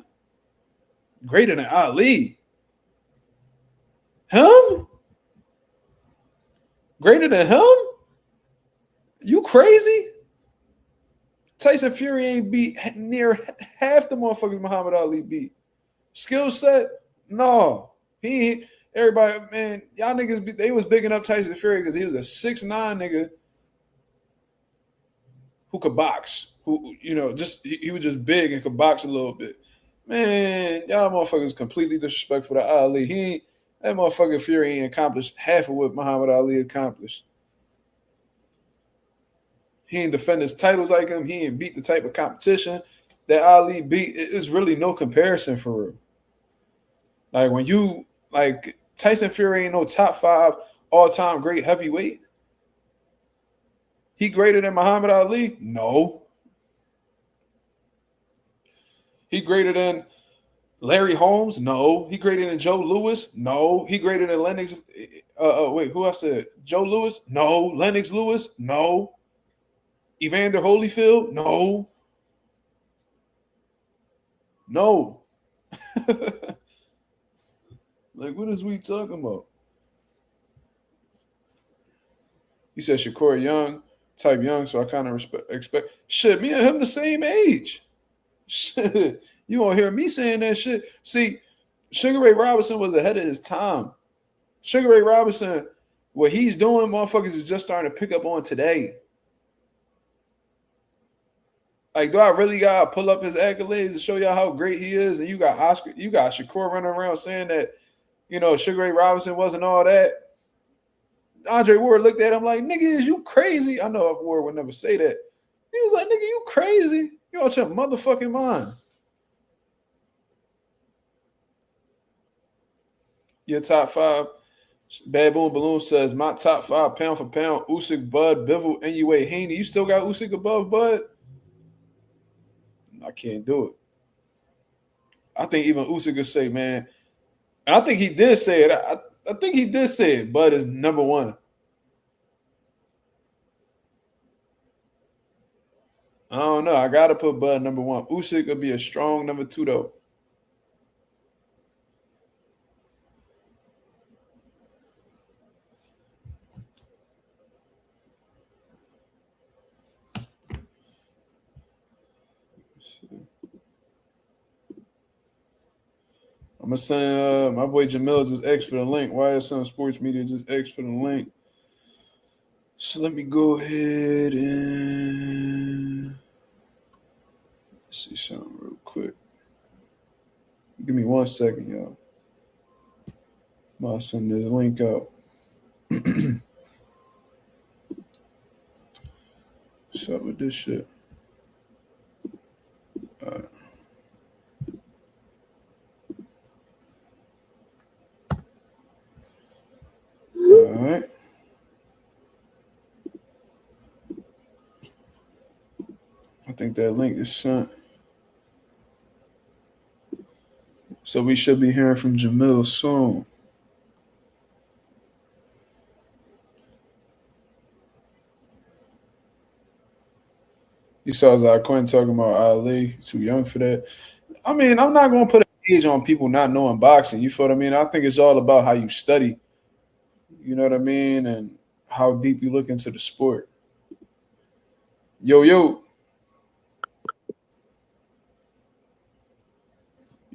Greater than Ali? Him? Greater than him? You crazy? Tyson Fury ain't beat near half the motherfuckers Muhammad Ali beat. Skill set? No. He everybody, man, y'all niggas, they was bigging up Tyson Fury because he was a 6'9" nigga who could box. Who, he was just big and could box a little bit. Man, y'all motherfuckers completely disrespectful to Ali. That motherfucker Fury ain't accomplished half of what Muhammad Ali accomplished. He ain't defend his titles like him. He ain't beat the type of competition that Ali beat. It's really no comparison for real. Like when you Tyson Fury ain't no top 5 all-time great heavyweight. He greater than Muhammad Ali? No. He greater than Larry Holmes? No. He greater than Joe Louis? No. He greater than Lennox? Wait, who I said? Joe Louis? No. Lennox Lewis? No. Evander Holyfield? No. No. Like, what is we talking about? He said Shakur Young, type young, so I kind of expect. Shit, me and him the same age. Shit, you won't hear me saying that shit. See, Sugar Ray Robinson was ahead of his time. Sugar Ray Robinson, what he's doing, motherfuckers is just starting to pick up on today. Like, do I really gotta pull up his accolades to show y'all how great he is? And you got Oscar, you got Shakur running around saying that, Sugar Ray Robinson wasn't all that. Andre Ward looked at him like, nigga, is you crazy? I know Ward would never say that. He was like, nigga, you crazy? You out your motherfucking mind. Your top five. Bad Boom Balloon says, my top five pound for pound, Usyk, Bud, Bivol, NUA, Haney. You still got Usyk above Bud? I can't do it. I think even Usyk could say, man, and I think he did say it. I think he did say it. Bud is number one. I don't know. I got to put Bud number one. Usyk could be a strong number two, though. I'm going to send my boy Jamil just X for the link. YSM Sports Media just X for the link. So let me go ahead and see something real quick. Give me 1 second, y'all. I'm going to send this link out. What's up with this shit? All right. All right. I think that link is sent. So we should be hearing from Jamil soon. You saw Zach Quinn talking about Ali. Too young for that. I mean, I'm not going to put an age on people not knowing boxing. You feel what I mean? I think it's all about how you study. You know what I mean? And how deep you look into the sport. Yo.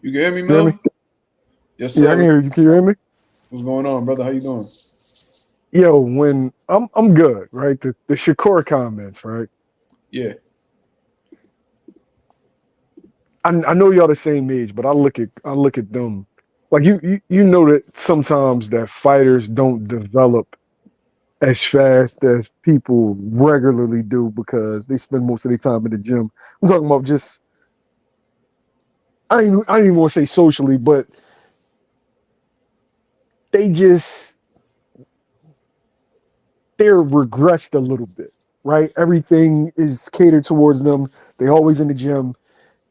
You can hear me, Mel? Yes, sir. Yeah, I can hear you. Can you hear me? What's going on, brother? How you doing? Yo, when I'm good, right? The Shakur comments, right? Yeah. I know y'all the same age, but I look at them like you know that sometimes that fighters don't develop as fast as people regularly do because they spend most of their time in the gym. I'm talking about just I don't even want to say socially, but they're regressed a little bit, right? Everything is catered towards them. They always in the gym,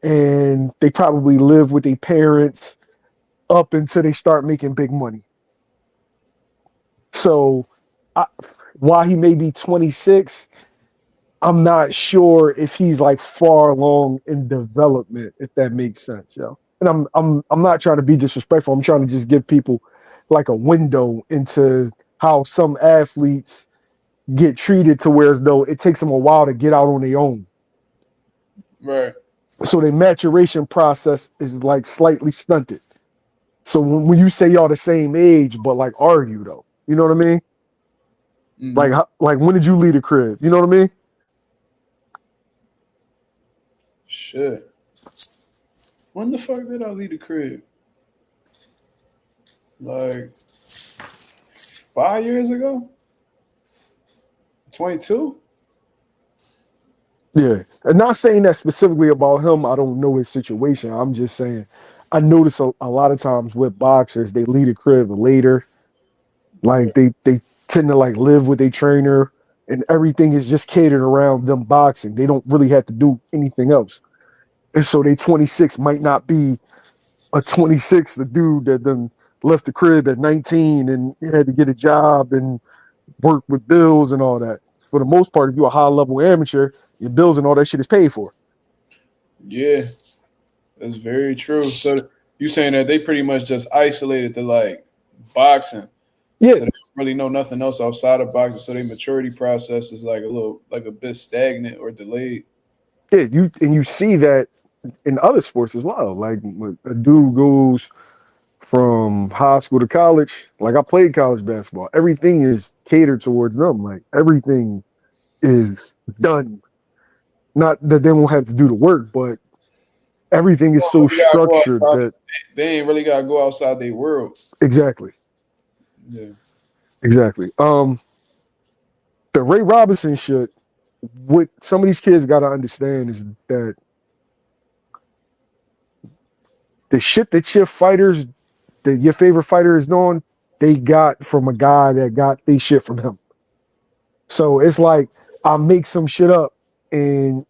and they probably live with their parents up until they start making big money. So, while he may be 26, I'm not sure if he's like far along in development, if that makes sense, yo. And I'm not trying to be disrespectful. I'm trying to just give people like a window into how some athletes get treated to where as though it takes them a while to get out on their own. Right. So their maturation process is like slightly stunted. So when you say y'all the same age, but like argue though, you know what I mean? Mm-hmm. Like when did you leave the crib? You know what I mean? Shit. When the fuck did I leave the crib? Like 5 years ago? 22? Yeah. And not saying that specifically about him. I don't know his situation. I'm just saying I notice a lot of times with boxers, they leave the crib later. Like they tend to like live with a trainer and everything is just catered around them boxing. They don't really have to do anything else. And so they 26 might not be a 26, the dude that then left the crib at 19 and had to get a job and work with bills and all that. For the most part, if you're a high level amateur, your bills and all that shit is paid for. Yeah, that's very true. So you saying that they pretty much just isolated to like boxing. Yeah. So they don't really know nothing else outside of boxing. So their maturity process is like a bit stagnant or delayed. Yeah, you see that in other sports as well. Like when a dude goes from high school to college, like I played college basketball. Everything is catered towards them. Like everything is done Not that they won't have to do the work, but everything is so You gotta go structured outside. that They ain't really gotta go outside their world. exactly. Yeah. Exactly. The Ray Robinson shit, what some of these kids gotta understand is that the shit that your fighters, that your favorite fighter is doing, they got from a guy that got they shit from him. So it's like I make some shit up and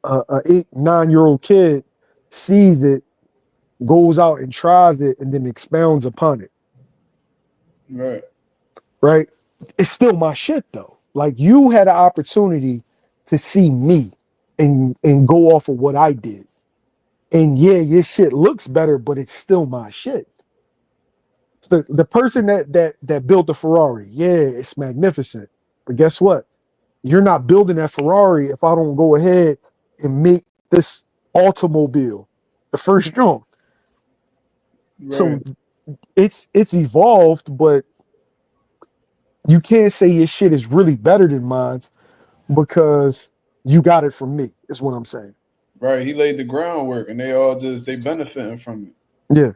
a 8, 9-year-old kid sees it, goes out and tries it, and then expounds upon it. Right. Right? It's still my shit though. Like you had an opportunity to see me and go off of what I did. And yeah, your shit looks better, but it's still my shit. The person that built the Ferrari, yeah, it's magnificent. But guess what? You're not building that Ferrari if I don't go ahead and make this automobile the first jump. Right. So it's evolved, but you can't say your shit is really better than mine because you got it from me, is what I'm saying. Right. He laid the groundwork and they benefiting from it. Yeah.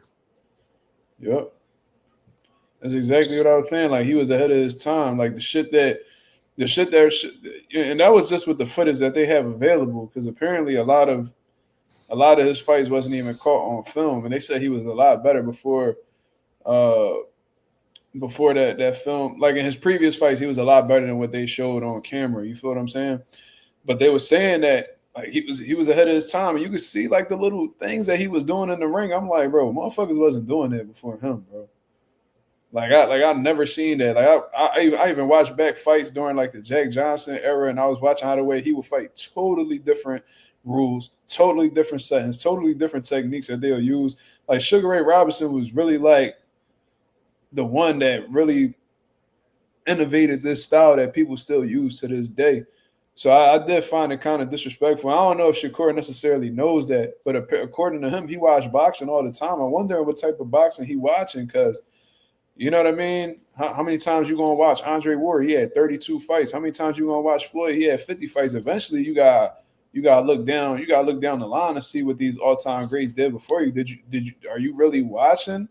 Yep. That's exactly what I was saying. Like he was ahead of his time. Like and that was just with the footage that they have available. Because apparently a lot of his fights wasn't even caught on film, and they said he was a lot better uh, before that film. Like in his previous fights, he was a lot better than what they showed on camera. You feel what I'm saying? But they were saying that like he was ahead of his time, and you could see like the little things that he was doing in the ring. I'm like, bro, motherfuckers wasn't doing that before him, bro. I've never seen that. Like I even watched back fights during like the Jack Johnson era, and I was watching how the way he would fight totally different rules, totally different settings, totally different techniques that they'll use. Like Sugar Ray Robinson was really like the one that really innovated this style that people still use to this day. So I did find it kind of disrespectful. I don't know if Shakur necessarily knows that, but according to him, he watched boxing all the time. I wonder what type of boxing he watching because you know what I mean? How many times you gonna watch Andre Ward? He had 32 fights. How many times you gonna watch Floyd? He had 50 fights. Eventually, you gotta look down. You gotta look down the line to see what these all time greats did before you. Are you really watching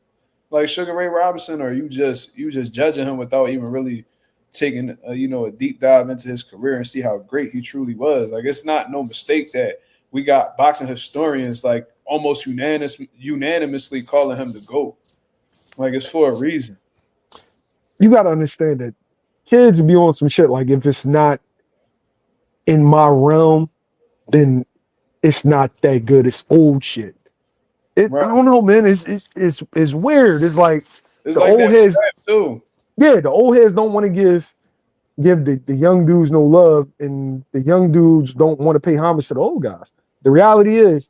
like Sugar Ray Robinson, or are you just judging him without even really taking a deep dive into his career and see how great he truly was? Like it's not no mistake that we got boxing historians like almost unanimously calling him the GOAT. Like it's for a reason. You got to understand that kids be on some shit. Like if it's not in my realm, then it's not that good. It's old shit. Right. I don't know, man. It's weird. It's like It's the like old that heads too. Yeah, the old heads don't want to give the young dudes no love, and the young dudes don't want to pay homage to the old guys. The reality is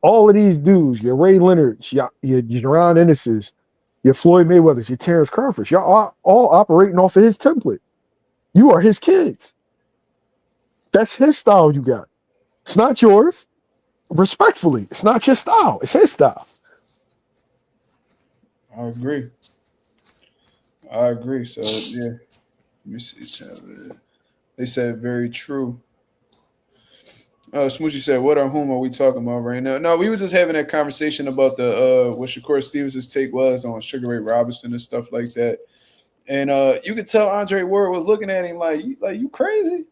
all of these dudes, your Ray Leonards, your Jaron Ennis's, your Floyd Mayweathers, your Terence Crawfords, y'all are all operating off of his template. You are his kids. That's his style you got. It's not yours. Respectfully, it's not your style. It's his style. I agree. So yeah, let me see. They said very true. Smoochy said, "What or whom are we talking about right now?" No, we were just having that conversation about the what Shakur Stevens' take was on Sugar Ray Robinson and stuff like that. And you could tell Andre Ward was looking at him like you crazy.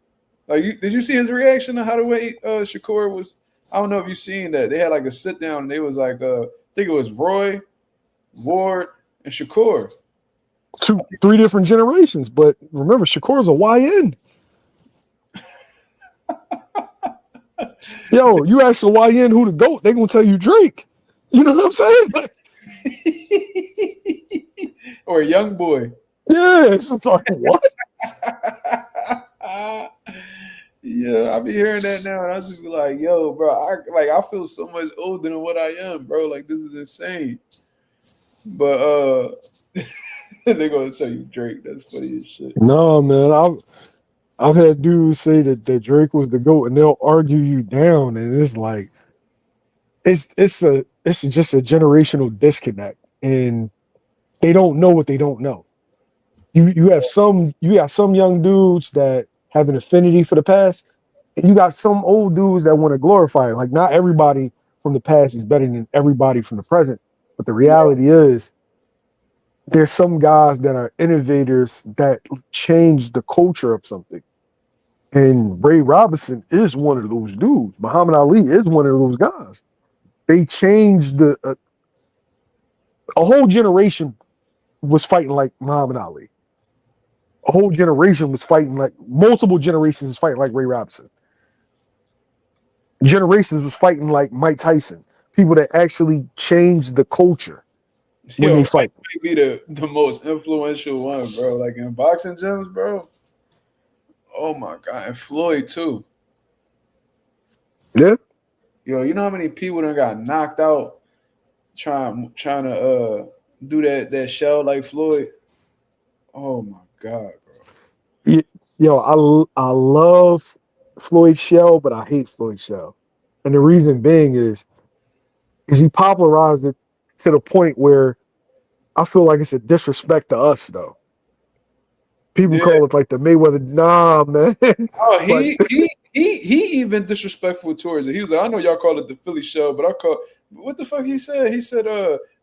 Did you see his reaction to how the way Shakur was? I don't know if you seen that. They had like a sit down and they was like, I think it was Roy, Ward, and Shakur. 3 different generations, but remember, Shakur's a YN. Yo, you ask a YN who the GOAT, they gonna tell you Drake. You know what I'm saying? Or a young boy. Yeah, it's just like what? Yeah, I be hearing that now, and I just be like, "Yo, bro, I feel so much older than what I am, bro. Like this is insane." But they're gonna tell you Drake. That's funny as shit. No, man, I've had dudes say that Drake was the GOAT, and they'll argue you down, and it's like it's just a generational disconnect, and they don't know what they don't know. You got some young dudes that have an affinity for the past, And you got some old dudes that want to glorify it. Like, not everybody from the past is better than everybody from the present. But the reality is, there's some guys that are innovators that change the culture of something. And Ray Robinson is one of those dudes. Muhammad Ali is one of those guys. They changed a whole generation was fighting like Muhammad Ali. A whole generation was fighting like multiple generations was fighting like Ray Robinson. Generations was fighting like Mike Tyson. People that actually changed the culture when they fight. Might be the most influential one, bro. Like in boxing gyms, bro. Oh my god, and Floyd too. Yeah. Yo, you know how many people done got knocked out trying to do that shell like Floyd? Oh my god, bro. Yo, I love Floyd Shell, but I hate Floyd Shell. And the reason being is he popularized it to the point where I feel like it's a disrespect to us, though. People call it like the Mayweather. Nah, man. Oh, he even disrespectful towards it. He was like, I know y'all call it the Philly Shell, but I call what the fuck he said? He said,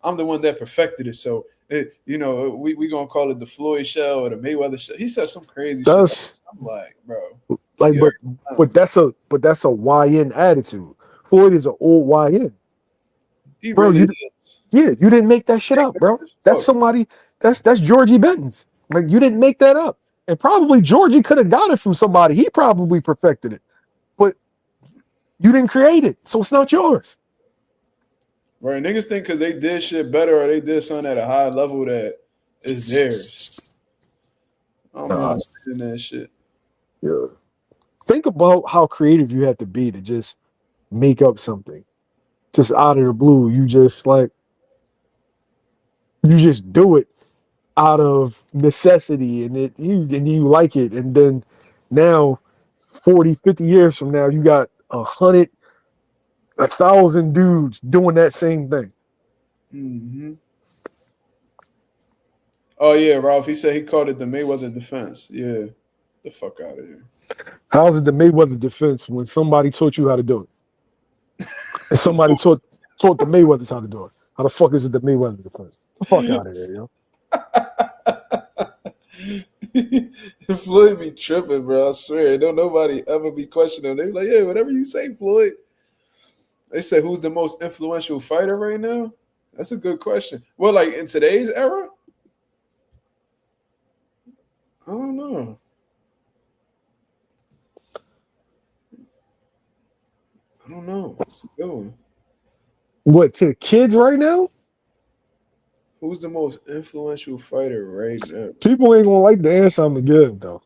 I'm the one that perfected it. So we gonna call it the Floyd Shell or the Mayweather Shell. He said some crazy shit. I'm like, bro. Like, but that's a YN attitude. Floyd is an old YN. He bro, really you didn't make that shit up, bro. That's somebody. That's Georgie Benton's. Like, you didn't make that up. And probably Georgie could have got it from somebody. He probably perfected it, but you didn't create it, so it's not yours. Right? Niggas think because they did shit better or they did something at a high level that is theirs. I don't understand that shit. Yeah. Think about how creative you had to be to just make up something, just out of the blue. You just do it out of necessity, and you like it, and then now 40, 50 years from now you got 100, 1,000 dudes doing that same thing. Mm-hmm. Oh yeah, Ralph, he said he called it the Mayweather defense. Yeah, the fuck out of here. How's it the Mayweather defense when somebody taught you how to do it, and somebody taught the Mayweathers how to do it? How the fuck is it the Mayweather defense? Get the fuck out of here, yo. Floyd be tripping, bro. I swear. Don't nobody ever be questioning him. They be like, yeah, whatever you say, Floyd. They say, who's the most influential fighter right now? That's a good question. Well, like in today's era? I don't know. I don't know. It's a good one. What, to the kids right now? Who's the most influential fighter right now? People ain't gonna like the answer I'm gonna give, though.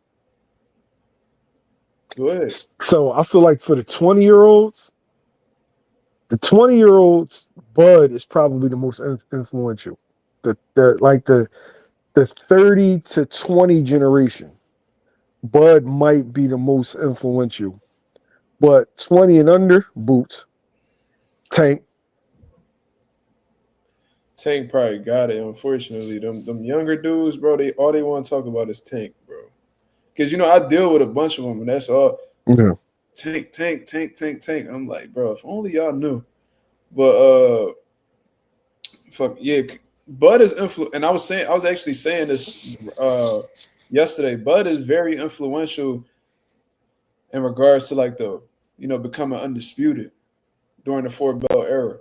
Go ahead. So I feel like for the 20-year-olds, Bud is probably the most influential. The 30 to 20 generation, Bud might be the most influential. But 20 and under, Boots, Tank. Tank probably got it. Unfortunately, them younger dudes, bro, all they want to talk about is Tank, bro. Because I deal with a bunch of them, and that's all. Yeah. Tank. I'm like, bro, if only y'all knew. But fuck yeah, Bud is and I was actually saying this yesterday. Bud is very influential in regards to like the becoming undisputed during the 4-belt era.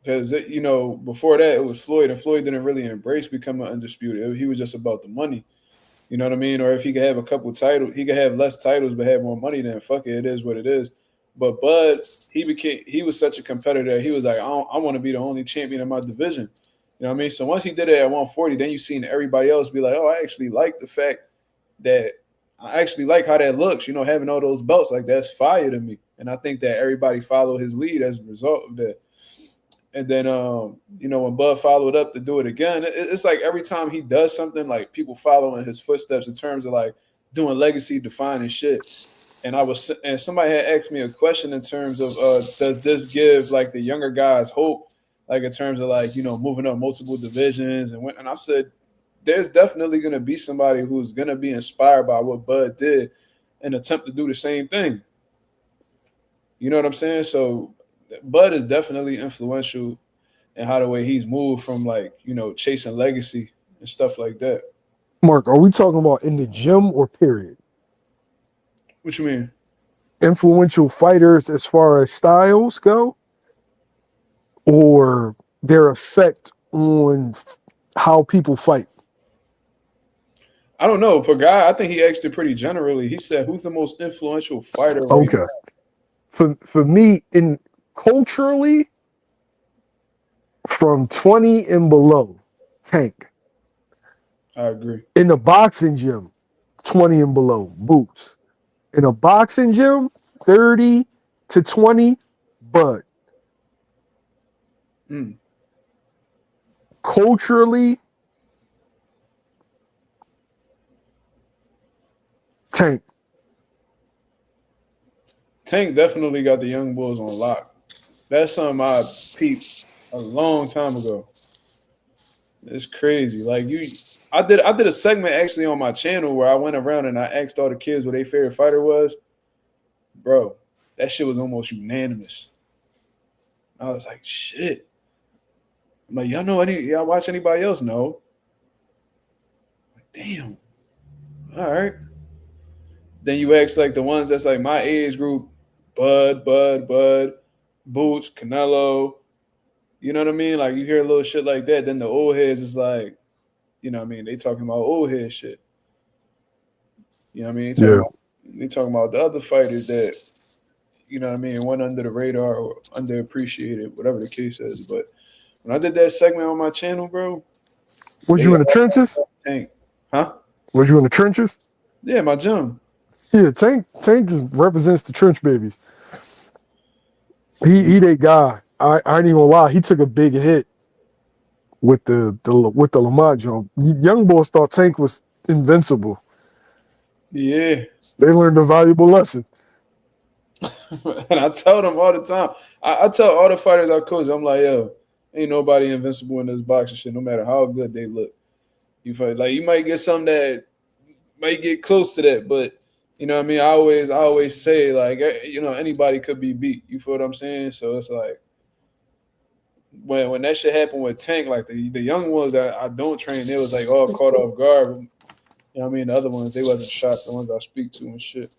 Because before that it was Floyd, and Floyd didn't really embrace becoming undisputed. He was just about the money. You know what I mean? Or if he could have a couple titles, he could have less titles but have more money, then fuck it, it is what it is. But Bud, he was such a competitor. He was like, I want to be the only champion in my division. You know what I mean? So once he did it at 140, then you seen everybody else be like, oh, I actually like the fact that I actually like how that looks, having all those belts, like that's fire to me. And I think that everybody followed his lead as a result of that. And then, when Bud followed up to do it again, it's like every time he does something, like people follow in his footsteps in terms of like doing legacy defining shit. And somebody had asked me a question in terms of, does this give like the younger guys hope, like in terms of like, moving up multiple divisions? And I said, there's definitely going to be somebody who's going to be inspired by what Bud did and attempt to do the same thing. You know what I'm saying? So Bud is definitely influential in how the way he's moved from like, chasing legacy and stuff like that. Mark, are we talking about in the gym or period? What you mean? Influential fighters as far as styles go, or their effect on how people fight? I don't know. Per guy, I think he asked it pretty generally. He said, "Who's the most influential fighter right Okay. For me, in culturally, from 20 and below, Tank. now?" I agree. In the boxing gym, 20 and below, Boots. In a boxing gym, 30 to 20, Bud. Mm. Culturally, Tank. Tank definitely got the young bulls on lock. That's something I peeped a long time ago. It's crazy. I did a segment actually on my channel where I went around and I asked all the kids what their favorite fighter was. Bro, that shit was almost unanimous. I was like, shit. I'm like, y'all watch anybody else? No. Like, damn. All right. Then you ask like the ones that's like my age group, Bud, Boots, Canelo. You know what I mean? Like you hear a little shit like that. Then the old heads is like, what I mean? They talking about old head shit. You know what I mean? Yeah. They talking about the other fighters that, what I mean, went under the radar or underappreciated, whatever the case is. But when I did that segment on my channel, bro, Was they you in the all trenches? Tank. Huh? Was you in the trenches? Yeah, my gym. Yeah, Tank just represents the trench babies. He that guy. I ain't even gonna lie. He took a big hit with the Lamont jump. Young boys thought Tank was invincible. Yeah. They learned a valuable lesson. And I tell them all the time. I tell all the fighters I coach, I'm like, yo, ain't nobody invincible in this boxing shit, no matter how good they look. You feel like you might get some that might get close to that, but you know what I mean? I always say like anybody could be beat. You feel what I'm saying? So it's like when that shit happened with Tank, like the young ones that I don't train, they was like all caught off guard. You know what I mean? The other ones, they wasn't shocked, the ones I speak to and shit.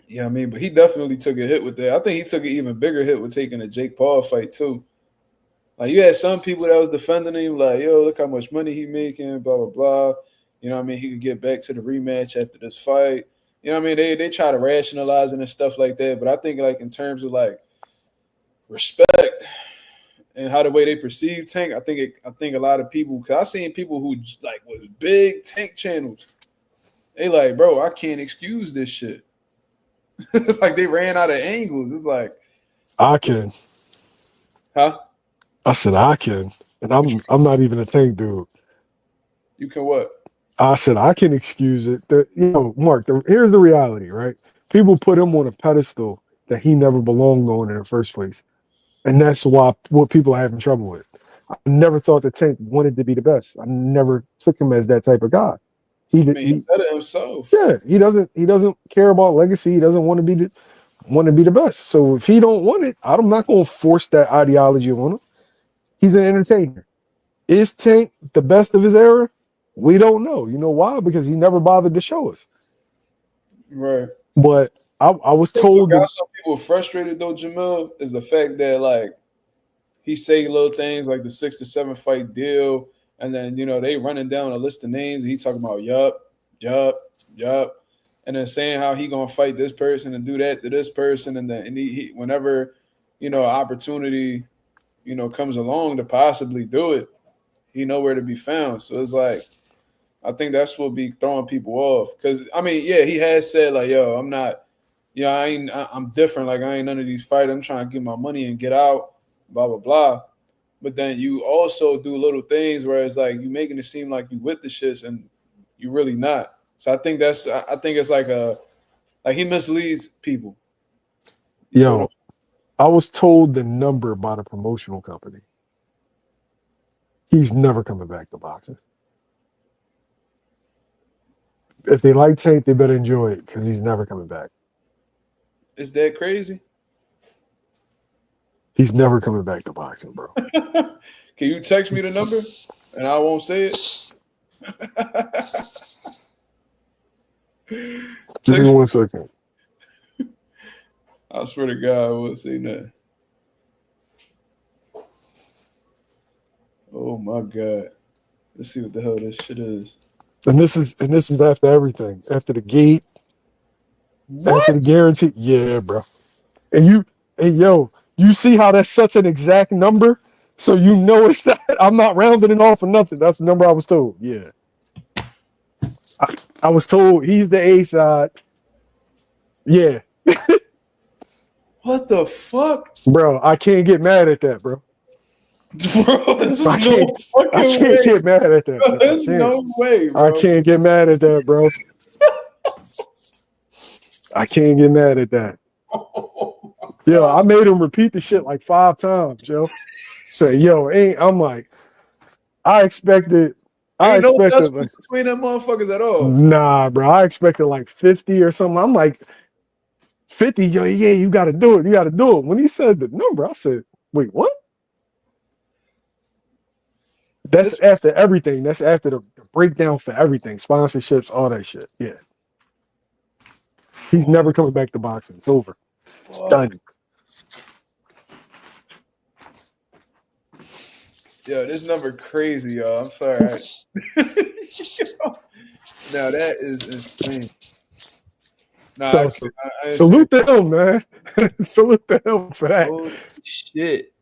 Yeah, I mean, but he definitely took a hit with that. I think he took an even bigger hit with taking the Jake Paul fight too. Like you had some people that was defending him, like, yo, look how much money he making, blah blah blah. You know what I mean? He could get back to the rematch after this fight. You know what I mean? They try to rationalize it and stuff like that. But I think like in terms of like respect and how the way they perceive Tank, I think a lot of people, because I seen people who like was big Tank channels. They like, bro, I can't excuse this shit. It's like they ran out of angles. It's like, I can. huh? I said I can, and I'm not even a Tank dude. You can what? I said I can excuse it. Mark. Here's the reality, right? People put him on a pedestal that he never belonged on in the first place, and that's what people are having trouble with. I never thought that Tank wanted to be the best. I never took him as that type of guy. I mean, he said it himself. Yeah, he doesn't care about legacy. He doesn't want to be the best. So if he don't want it, I'm not going to force that ideology on him. He's an entertainer. Is Tank the best of his era? We don't know. You know why? Because he never bothered to show us. Right. But I was I think what told got that, some people frustrated though, Jamil, is the fact that like he say little things like the 6 to 7 fight deal, and then they running down a list of names. And he talking about yup, and then saying how he gonna fight this person and do that to this person, and then he whenever opportunity comes along to possibly do it, he know where to be found. So it's like I think that's what be throwing people off. Because I mean, yeah, he has said like, yo, I'm not. Yeah, I'm different. Like I ain't none of these fighters. I'm trying to get my money and get out. Blah blah blah. But then you also do little things where it's like you making it seem like you with the shits and you really not. So I think it's like he misleads people. You feel what I'm I was told the number by the promotional company. He's never coming back to boxing. If they like Tank, they better enjoy it because he's never coming back. Is that crazy? He's never coming back to boxing, bro. Can you text me the number and I won't say it? Give me 1 second. I swear to God, I won't say nothing. Oh my God. Let's see what the hell this shit is. And this is after everything. After the gate. What? After the guarantee. Yeah, bro. And you see how that's such an exact number? So you know it's not, I'm not rounding it off or nothing. That's the number I was told. Yeah. I was told he's the A side. Yeah. What the fuck? Bro, I can't get mad at that, bro. Bro, there's I can't get mad at that. Bro, there's no way, bro. I can't get mad at that, bro. I can't get mad at that. Yo, I made him repeat the shit like 5 times, yo. So, I'm like, I expected Ain't no like, between them motherfuckers at all. Nah, bro. I expected like 50 or something. I'm like, 50, yo, yeah, you got to do it. You got to do it. When he said the number, I said, wait, what? That's after everything. That's after the breakdown for everything. Sponsorships, all that shit. Yeah. He's never coming back to boxing. It's over. It's done. Yo, this number crazy, y'all. I'm sorry. Now that is insane. Nah, salute to him, man. Salute to him for that. Holy shit.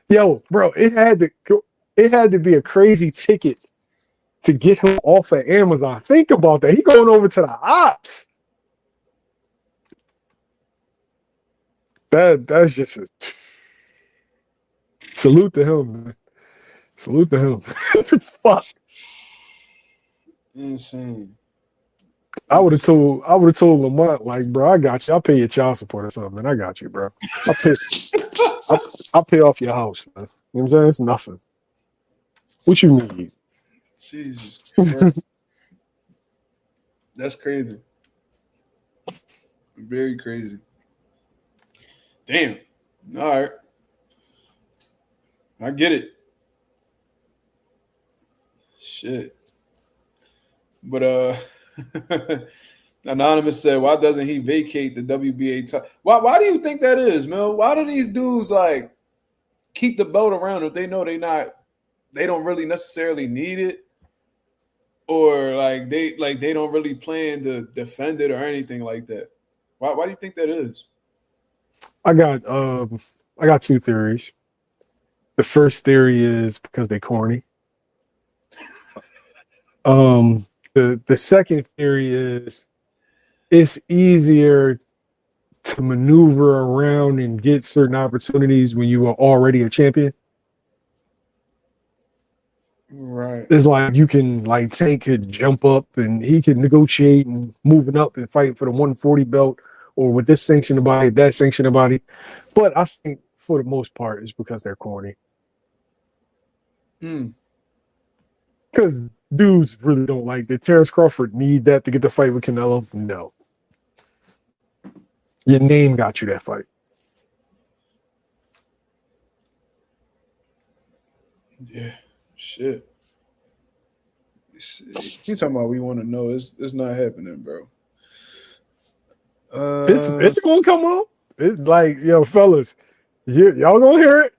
Yo, bro, it had to be a crazy ticket to get him off of Amazon. Think about that. He going over to the ops. That's just a salute to him, man. Salute to him. Fuck. Insane. I would have told Lamont, like, bro, I got you. I'll pay your child support or something, man. I got you, bro. I'll pay off your house, man. You know what I'm saying? It's nothing. What you need? Jesus Christ. That's crazy. Very crazy. Damn. All right. I get it. Shit. But Anonymous said, why doesn't he vacate the WBA title? Why do you think that is, Mel? Why do these dudes like keep the belt around if they know they don't really necessarily need it? Or like they don't really plan to defend it or anything like that? Why do you think that is? I got 2 theories. The first theory is because they corny. The second theory is it's easier to maneuver around and get certain opportunities when you are already a champion. Right. It's like you can, like, Tank could jump up and he could negotiate and moving up and fight for the 140 belt or with this sanctioned body, that sanctioned body. But I think for the most part it's because they're corny. Because dudes really don't like that. Terence Crawford need that to get the fight with Canelo? No. Your name got you that fight. Yeah. Shit. You talking about we want to know? It's not happening, bro. It's gonna come on. It's like, yo, fellas, y'all gonna hear it.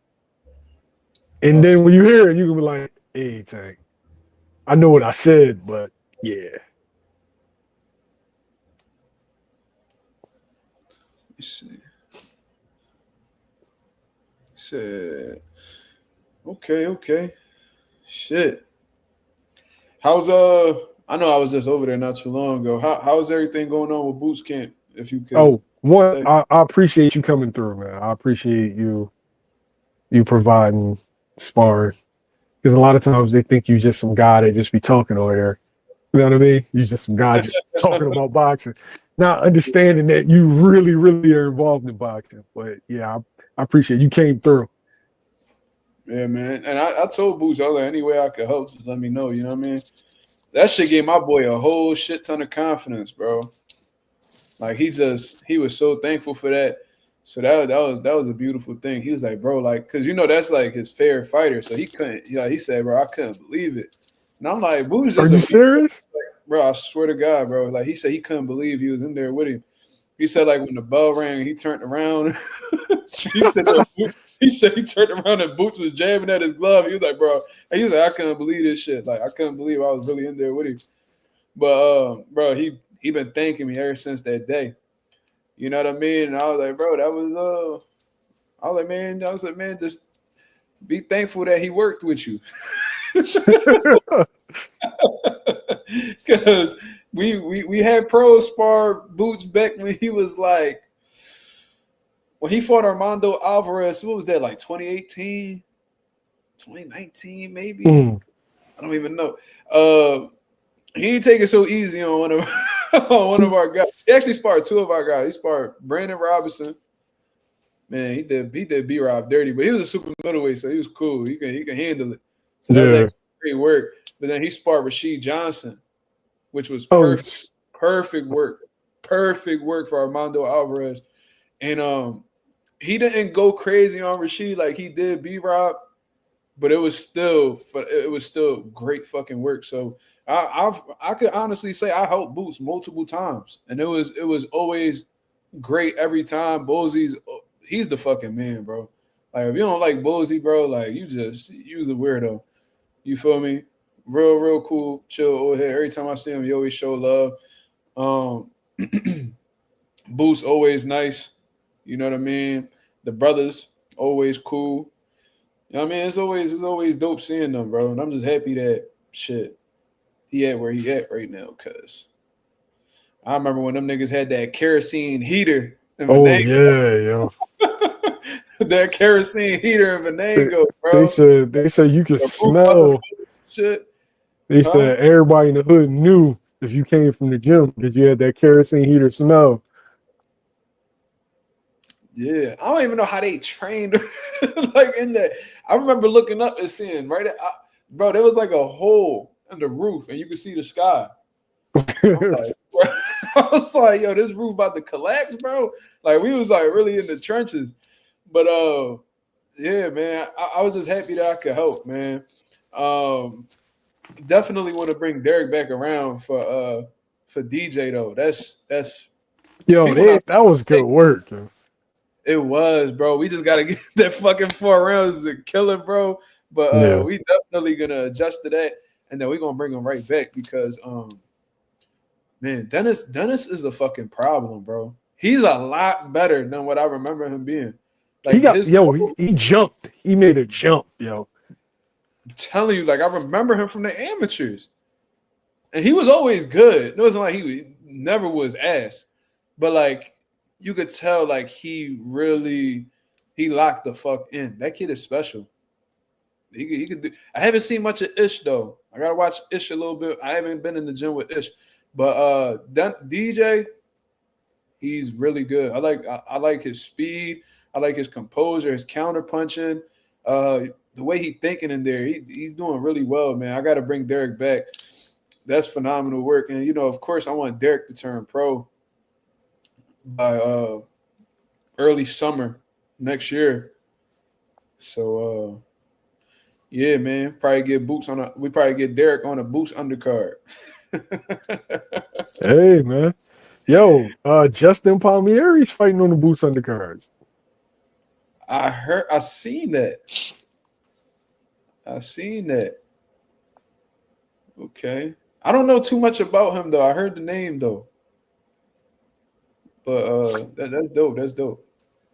And then when you hear it, you can be like, hey, Tank, I know what I said, but yeah. Let's see. He said, okay. Shit. How's I know I was just over there not too long ago. How's everything going on with Boots Camp? If you could. I appreciate you coming through, man. I appreciate you providing sparring. Because a lot of times they think you just some guy that just be talking over there. You know what I mean? You just some guy just talking about boxing. Not understanding that you really, really are involved in boxing. But yeah, I appreciate you came through. Yeah, man. And I told Boots, I was like, any way I could help, just let me know. You know what I mean? That shit gave my boy a whole shit ton of confidence, bro. Like he was so thankful for that. So that was a beautiful thing. He was like, bro, like, cause that's like his favorite fighter. So he couldn't, he said, bro, I couldn't believe it. And I'm like, Boo's Are just you serious? bro, I swear to God, bro. Like he said he couldn't believe he was in there with him. He said like when the bell rang, he turned around. he said that he said he turned around and Boots was jamming at his glove. He was like, bro, and he was like, I couldn't believe this shit. Like I couldn't believe I was really in there with him. But bro, he been thanking me ever since that day. You know what I mean? And I was like, bro, that was I was like, man, just be thankful that he worked with you. Because we had pro spar Boots back when he was like when he fought Armando Alvarez. What was that, like 2018, 2019 maybe? I don't even know. He ain't taking so easy on one of on one of our guys. He actually sparred two of our guys. He sparred Brandon Robinson. Man, he did B Rob dirty, but he was a super middleweight, so he was cool. He can handle it. So that was actually great work. But then he sparred Rashid Johnson, which was perfect. Perfect work for Armando Alvarez. And he didn't go crazy on Rashid like he did B Rob, but it was still great fucking work. So I could honestly say I helped Boots multiple times, and it was always great every time. He's the fucking man, bro. Like if you don't like Bosey, bro, like you was a weirdo. You feel me? Real cool, chill old head. Every time I see him, he always show love. Boots always nice. You know what I mean? The brothers always cool. You know what I mean? It's always dope seeing them, bro. And I'm just happy that shit he at where he at right now, cause I remember when them niggas had that kerosene heater. Oh yeah, yo. That kerosene heater in Venango, bro. They said you could smell shit. They said everybody in the hood knew if you came from the gym because you had that kerosene heater smell. Yeah, I don't even know how they trained like in that. I remember looking up and seeing bro, there was like a hole in the roof and you could see the sky. I was like, yo, this roof about to collapse, bro. Like we was like really in the trenches. But yeah, man, I was just happy that I could help, man. Definitely want to bring Derek back around for DJ though. That's yo, that was good work. Yo. It was, bro. We just gotta get that fucking 4 rounds to kill it, bro. But we definitely gonna adjust to that, and then we're gonna bring him right back because man, Dennis is a fucking problem, bro. He's a lot better than what I remember him being. Like he jumped. He made a jump, yo. I'm telling you, like I remember him from the amateurs, and he was always good. It wasn't like he never was ass, but like you could tell, like he locked the fuck in. That kid is special. He could do. I haven't seen much of Ish though. I gotta watch Ish a little bit. I haven't been in the gym with Ish, but DJ, he's really good. I like his speed. I like his composure, his counter punching. The way he's thinking in there, he's doing really well, man. I got to bring Derek back. That's phenomenal work. And, of course, I want Derek to turn pro by early summer next year. So, yeah, man, we probably get Derek on a Boots undercard. Hey, man. Yo, Justin Palmieri's fighting on the Boots undercards. I seen that. Okay. I don't know too much about him though. I heard the name though. But that's dope. That's dope.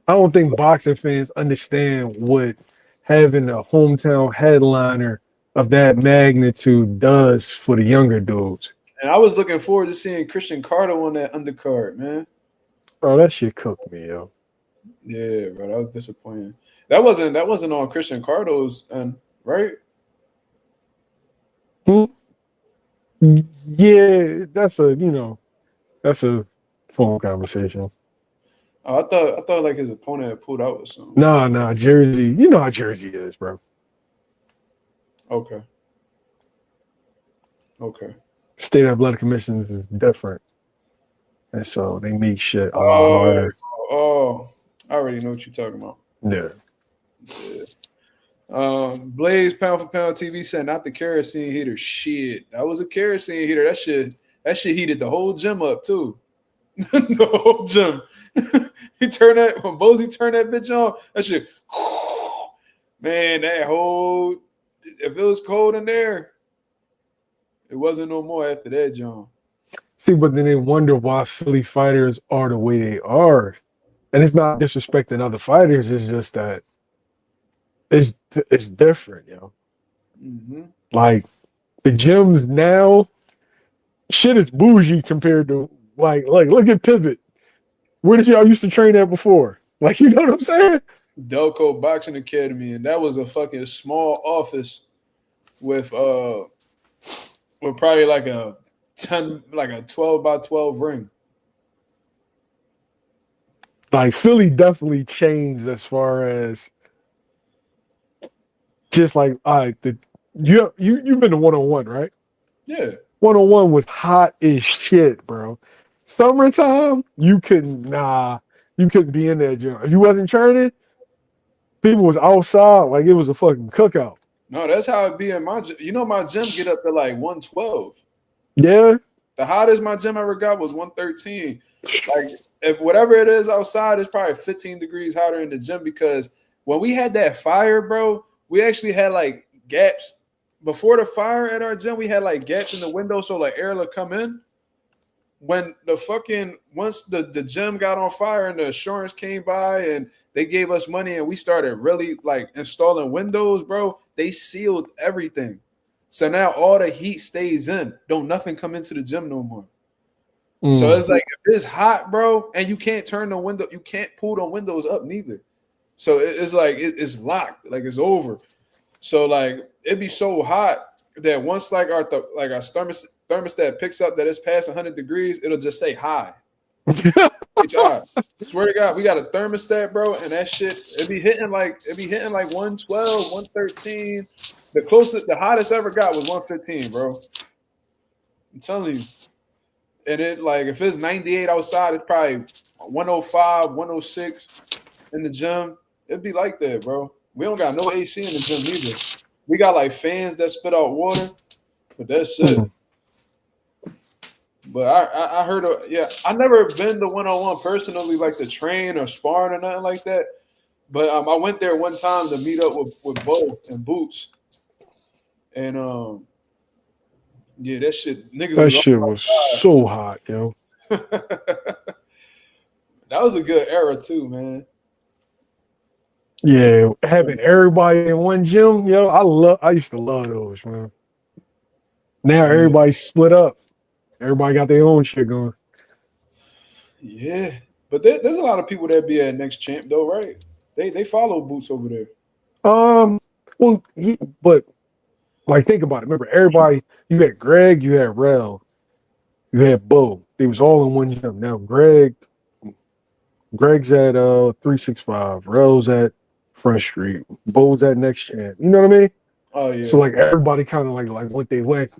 I don't think boxing fans understand what having a hometown headliner of that magnitude does for the younger dudes. And I was looking forward to seeing Christian Carter on that undercard, man. Oh, that shit cooked me, yo. Yeah, bro, that was disappointing. That wasn't on Christian Cardo's end, right? Yeah, that's a phone conversation. Oh, I thought like his opponent had pulled out or something. Nah, Jersey. You know how Jersey is, bro. Okay. State athletic commissions is different. and so they make shit a lot harder. I already know what you're talking about. Yeah. Blaze pound for pound TV said not the kerosene heater. Shit, that was a kerosene heater. That shit heated the whole gym up too. The whole gym. He turned that when Bozy turned that bitch on. That shit, man. That whole if it was cold in there, it wasn't no more after that, John. See, but then they wonder why Philly fighters are the way they are, and it's not disrespecting other fighters. It's just that it's different, yo. Mm-hmm. Like the gyms now, shit is bougie compared to like look at Pivot. Where did y'all used to train at before? Like, you know what I'm saying? Delco Boxing Academy, and that was a fucking small office with probably like a 12 by 12 ring. Like Philly definitely changed as far as just like you've been to 101, right? Yeah. 101 was hot as shit, bro. Summertime, you couldn't be in that gym. If you wasn't training, people was outside like it was a fucking cookout. No, that's how it be in my gym. You know, my gym get up to like 112. Yeah. The hottest my gym ever got was 113. Like, if whatever it is outside, it's probably 15 degrees hotter in the gym because when we had that fire, bro, we actually had like gaps. Before the fire at our gym, we had like gaps in the window so like air would come in. When once the gym got on fire and the insurance came by and they gave us money and we started really like installing windows, bro, they sealed everything. So now all the heat stays in. Don't nothing come into the gym no more. So it's like if it's hot, bro, and you can't turn the window, you can't pull the windows up neither. So it's like it's locked, like it's over. So like it'd be so hot that once like our thermostat picks up that it's past 100 degrees, it'll just say hi. HR. Swear to God, we got a thermostat, bro, and that shit it'd be hitting like 112, 113. The hottest ever got was 115, bro. I'm telling you. And it like if it's 98 outside, it's probably 105, 106 in the gym. It'd be like that, bro. We don't got no AC in the gym either. We got like fans that spit out water, but that's it. But I heard I never been to 101 personally, like to train or sparring or nothing like that. But I went there one time to meet up with Bo and Boots. And yeah, that shit niggas. That shit was so hot, yo. That was a good era too, man. Yeah, having everybody in one gym, yo, I used to love those, man. Now everybody's split up. Everybody got their own shit going. Yeah, but there's a lot of people that be at Next Champ though, right? They follow Boots over there. Well, but like think about it. Remember, everybody. You had Greg, you had Rel, you had Bo. They was all in one gym. Now Greg's at 365. Rel's at Front Street. Bo's at Next Champ. You know what I mean? Oh yeah. So like everybody kind of like what they went.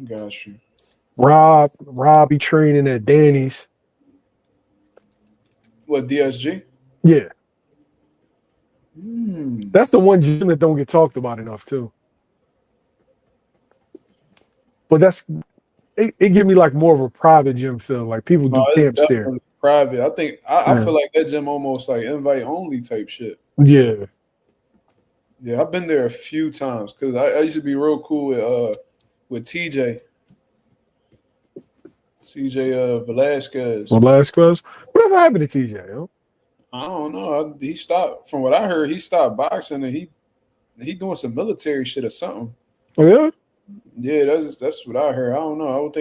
Got you. Rob be training at Danny's. What, DSG? Yeah. That's the one gym that don't get talked about enough too. But it give me like more of a private gym feel. Like people do camps there. Private. I think I feel like that gym almost like invite only type shit. Yeah. Yeah, I've been there a few times because I used to be real cool with TJ. TJ Velasquez. Whatever happened to TJ, yo? I don't know. He stopped. From what I heard, he stopped boxing and he doing some military shit or something. Oh yeah? Yeah, that's what I heard. I don't know.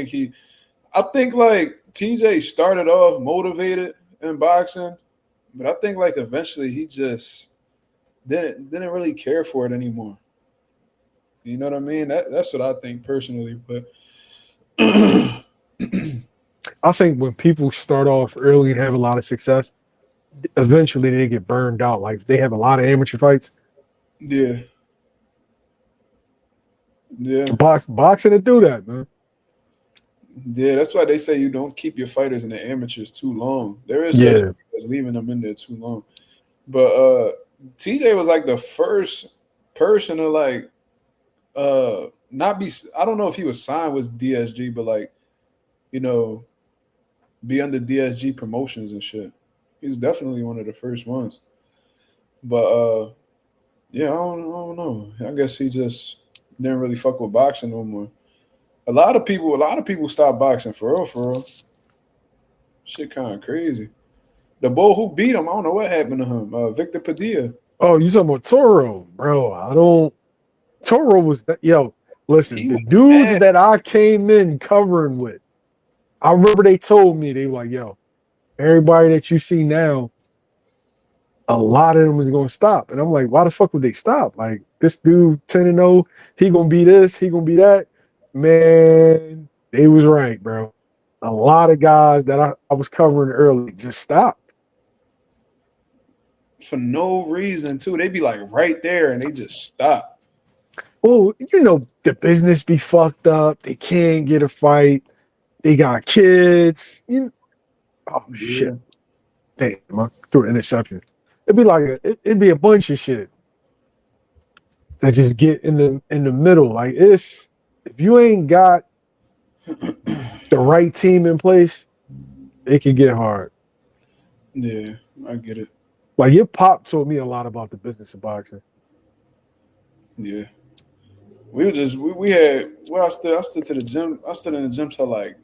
I think like TJ started off motivated in boxing, but I think like eventually he just didn't really care for it anymore. You know what I mean? That's what I think personally. But I think when people start off early and have a lot of success, eventually they get burned out. Like they have a lot of amateur fights. Yeah. Boxing to do that, man. Yeah, that's why they say you don't keep your fighters and the amateurs too long. There is such Yeah. as leaving them in there too long. But TJ was like the first person to like not be. I don't know if he was signed with DSG, but like you know be under DSG promotions and shit. He's definitely one of the first ones. But yeah, I don't know. I guess he just didn't really fuck with boxing no more. A lot of people stopped boxing for real, for real. Shit kind of crazy. The bull who beat him, I don't know what happened to him. Victor Padilla. Oh, you talking about Toro, bro? I don't. Toro was that. Yo, listen, He the was dudes ass. that I came in covering with, I remember they told me they were like, "Yo, everybody that you see now, a lot of them is gonna stop." And I'm like, "Why the fuck would they stop? Like this dude 10-0, he gonna be this, he gonna be that." Man, they was right, bro. A lot of guys that I was covering early just stopped. For no reason too. They be like right there and they just stop. Well, the business be fucked up. They can't get a fight. They got kids. Oh shit! Yeah. Damn, I threw an interception. It'd be like it'd be a bunch of shit that just get in the middle. Like it's if you ain't got the right team in place, it can get hard. Yeah, I get it. Like your pop told me a lot about the business of boxing. Yeah. We had well I stood to the gym. I stood in the gym till like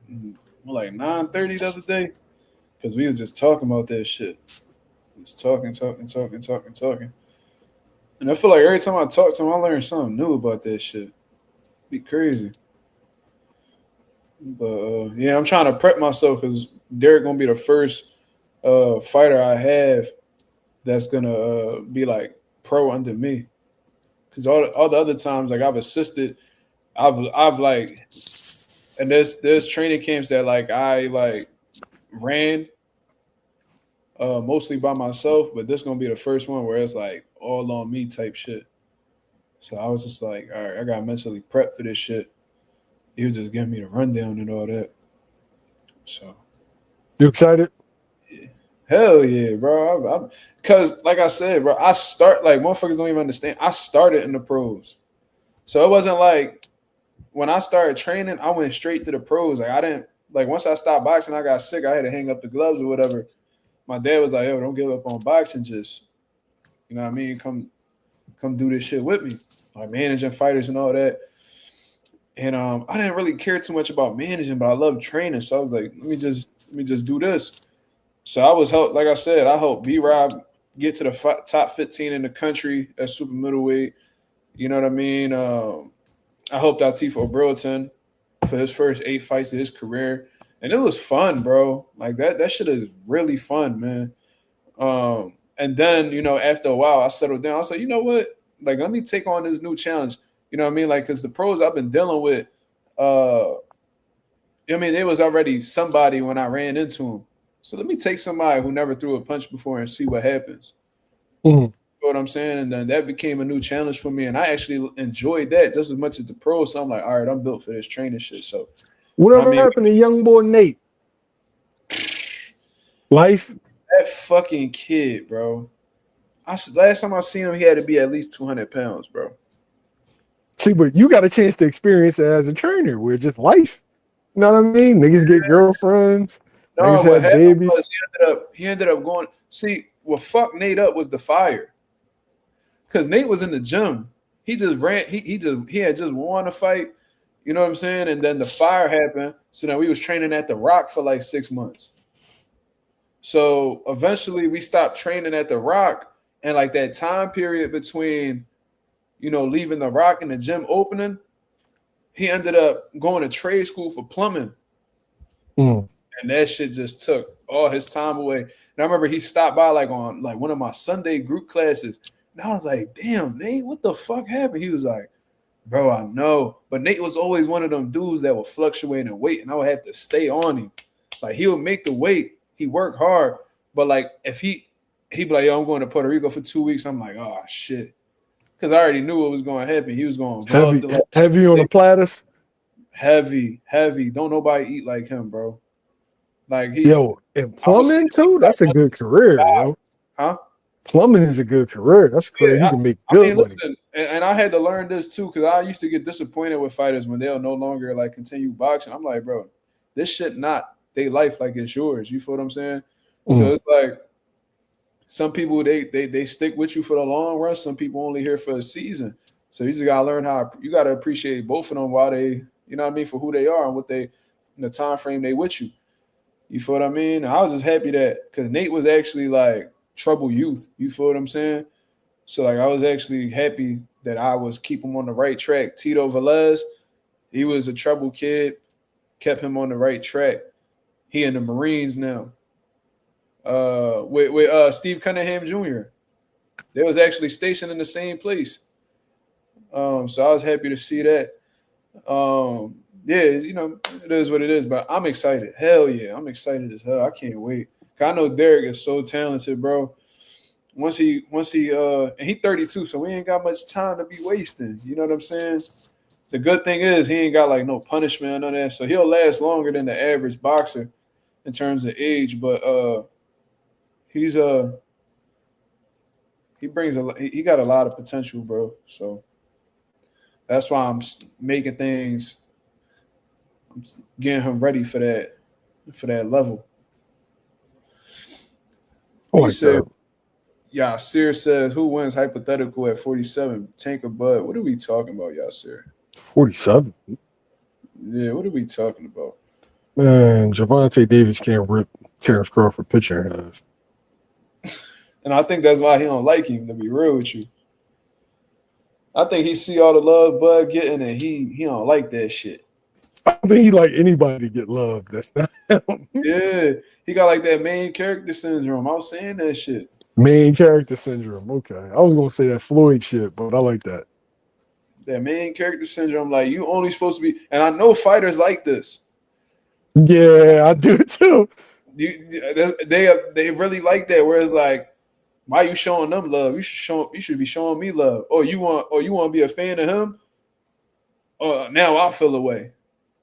9:30 the other day. Because we were just talking about that shit. Just talking. And I feel like every time I talk to him, I learn something new about that shit. Be crazy. But yeah, I'm trying to prep myself because Derek gonna be the first fighter I have that's gonna be like pro under me. Because all the other times, like I've assisted, I've like, and there's training camps that like I like ran mostly by myself, but this gonna be the first one where it's like all on me type shit. So I was just like, all right, I got mentally prepped for this shit. He was just giving me the rundown and all that. So You excited? yeah. Hell yeah, bro. Cause like I said, bro, I start like motherfuckers don't even understand. I started in the pros. So it wasn't like when I started training, I went straight to the pros. Like I didn't like once I stopped boxing, I got sick. I had to hang up the gloves or whatever. My dad was like, yo, don't give up on boxing, just you know what I mean? Come do this shit with me. Like managing fighters and all that. And I didn't really care too much about managing, but I love training. So I was like, let me just do this. So I was helped, like I said, I helped B Rob get to the top 15 in the country at super middleweight. You know what I mean? I helped out Tifo Burlington for his first 8 fights of his career, and it was fun, bro. Like that shit is really fun, man. And then after a while, I settled down. I was like, you know what? Like, let me take on this new challenge. You know what I mean? Like, because the pros I've been dealing with, I mean, there was already somebody when I ran into him. So let me take somebody who never threw a punch before and see what happens. Mhm. You know what I'm saying? And then that became a new challenge for me. And I actually enjoyed that just as much as the pros. So I'm like, all right, I'm built for this training shit. So, I Whatever mean, happened to young boy Nate? Life. that fucking kid, bro. Last time I seen him, he had to be at least 200 pounds, bro. See, but you got a chance to experience it as a trainer, where just life. You know what I mean? Niggas get girlfriends. No, Niggas what have happened babies. was he ended up going. See, what fucked Nate up was the fire. Because Nate was in the gym. He just ran. He had just won a fight. You know what I'm saying? And then the fire happened. So now we was training at the Rock for like 6 months. So eventually we stopped training at the Rock, and like that time period between leaving the Rock and the gym opening, he ended up going to trade school for plumbing. Mm. And that shit just took all his time away. And I remember he stopped by like on like one of my Sunday group classes. And I was like, damn, Nate, what the fuck happened? He was like, bro, I know. But Nate was always one of them dudes that would fluctuate in weight, and I would have to stay on him. Like he would make the weight. He worked hard. But like if he'd be like, yo, I'm going to Puerto Rico for 2 weeks. I'm like, oh shit. Because I already knew what was going to happen. He was going to blow up Heavy, the heavy on the platters. heavy. Don't nobody eat like him, bro. Like Yo, and I was saying, plumbing too. That's a good career, yo. huh? Plumbing is a good career. That's a career Yeah, you can make good money. listen, and I had to learn this too because I used to get disappointed with fighters when they'll no longer like continue boxing. I'm like, bro, this shit not their life like it's yours. You feel what I'm saying? So it's like some people they stick with you for the long run. Some people only here for a season. So you just gotta learn how you gotta appreciate both of them while they, you know what I mean, for who they are and what they in the time frame they with you. You feel what I mean? I was just happy that because Nate was actually like trouble youth. You feel what I'm saying? So like I was actually happy that I was keep him on the right track. Tito Velez, he was a trouble kid, kept him on the right track. He in the Marines now. With Steve Cunningham Jr. They was actually stationed in the same place. So I was happy to see that. Yeah, you know, it is what it is, but I'm excited. Hell yeah, I'm excited as hell. I can't wait. I know Derek is so talented, bro. Once he and he 32, so we ain't got much time to be wasting. You know what I'm saying? The good thing is he ain't got like no punishment or none of that. So he'll last longer than the average boxer in terms of age, but he's he brings he got a lot of potential, bro. So that's why I'm making things, I'm getting him ready for that level. I He like said, that. Yasir says, who wins hypothetical at 47? Tank or Bud? What are we talking about, Yasir? 47. Yeah, what are we talking about? Man, Javante Davis can't rip Terence Crawford picture in half. And I think that's why he don't like him, to be real with you. I think he see all the love Bud getting and he don't like that shit. I don't think he like anybody to get love. That's not him. Yeah, he got like that main character syndrome. I was saying that shit. Main character syndrome. Okay. I was gonna say that Floyd shit, but I like that. That main character syndrome, like you only supposed to be, and I know fighters like this. Yeah, I do too. They really like that. Whereas like, why you showing them love? You should be showing me love. Oh, you want to be a fan of him? Now I feel away.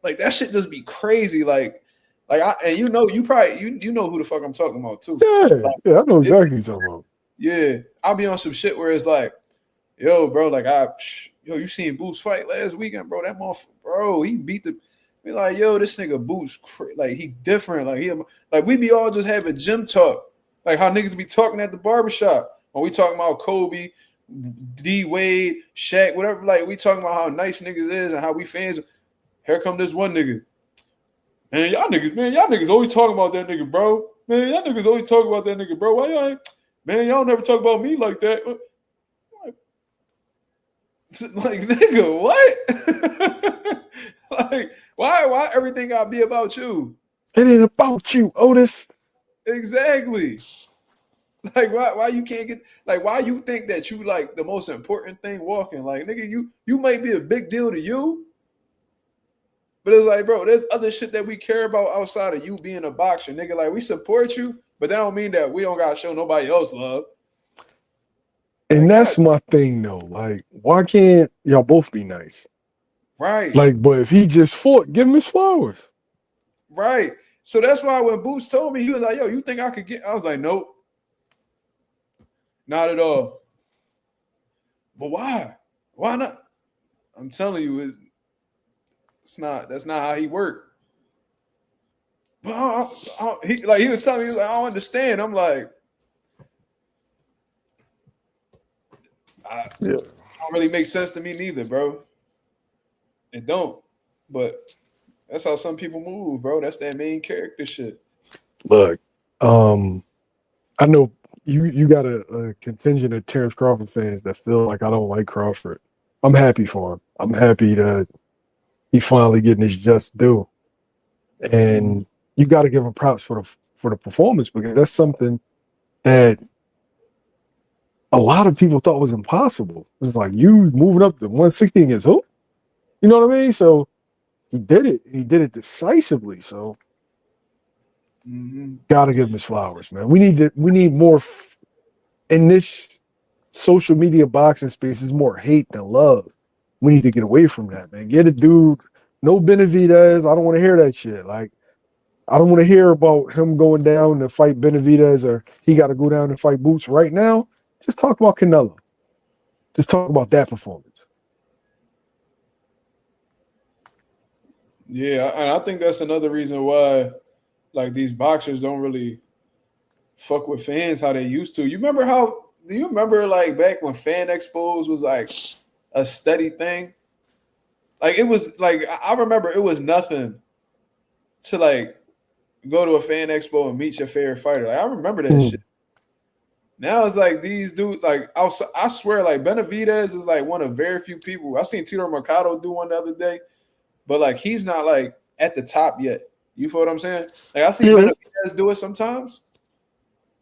Like that shit just be crazy. And you probably you know who the fuck I'm talking about too. Yeah, Like, yeah, I know exactly what you're talking about. yeah, I'll be on some shit where it's like, yo, bro, like you seen Boots fight last weekend, bro? That motherfucker, bro, he beat the. Be like, yo, this nigga Boots, like he different. Like we be all just having gym talk, like how niggas be talking at the barbershop when we talking about Kobe, D Wade, Shaq, whatever. Like we talking about how nice niggas is and how we fans. Here come this one nigga. Man, y'all niggas always talking about that nigga, bro. Man, y'all niggas always talk about that nigga, bro. Why y'all ain't, man, y'all never talk about me like that. Like, nigga, what? Like, why everything gotta be about you? It ain't about you, Otis. Exactly. Like, why you can't get, like, why you think that you like the most important thing walking? Like, nigga, you might be a big deal to you, but it's like, bro, there's other shit that we care about outside of you being a boxer, nigga. Like, we support you, but that don't mean that we don't gotta show nobody else love. And that's my thing, though. Like, why can't y'all both be nice? Right. Like, but if he just fought, give him his flowers. Right. So that's why when Boots told me, he was like, yo, you think I could get? I was like, nope. Not at all. But why? Why not? I'm telling you, it's not. That's not how he worked. But he was telling me, he was like, I don't understand. I'm like, it don't really make sense to me neither, bro. It don't. But that's how some people move, bro. That's that main character shit. Look, I know you got a contingent of Terence Crawford fans that feel like I don't like Crawford. I'm happy for him. I'm happy that he finally getting his just due. And you got to give him props for the performance, because that's something that a lot of people thought was impossible. It's like, you moving up to 160 against who? You know what I mean? So he did it. He did it decisively. So gotta give him his flowers, man. We need more in this social media boxing space. Is more hate than love. We need to get away from that, man. Get a dude No Benavidez. I don't want to hear that shit. Like, I don't want to hear about him going down to fight Benavidez or he got to go down and fight Boots right now. Just talk about Canelo. Just talk about that performance. Yeah, and I think that's another reason why, like, these boxers don't really fuck with fans how they used to. You remember how? Do you remember like back when fan expos was like a steady thing? Like it was like I remember it was nothing to like go to a fan expo and meet your favorite fighter. Like I remember that shit. Now it's like these dudes, like I swear, like Benavidez is like one of very few people. I seen Tito Mercado do one the other day, but like he's not like at the top yet. You feel what I'm saying? Like I see Benavidez do it sometimes,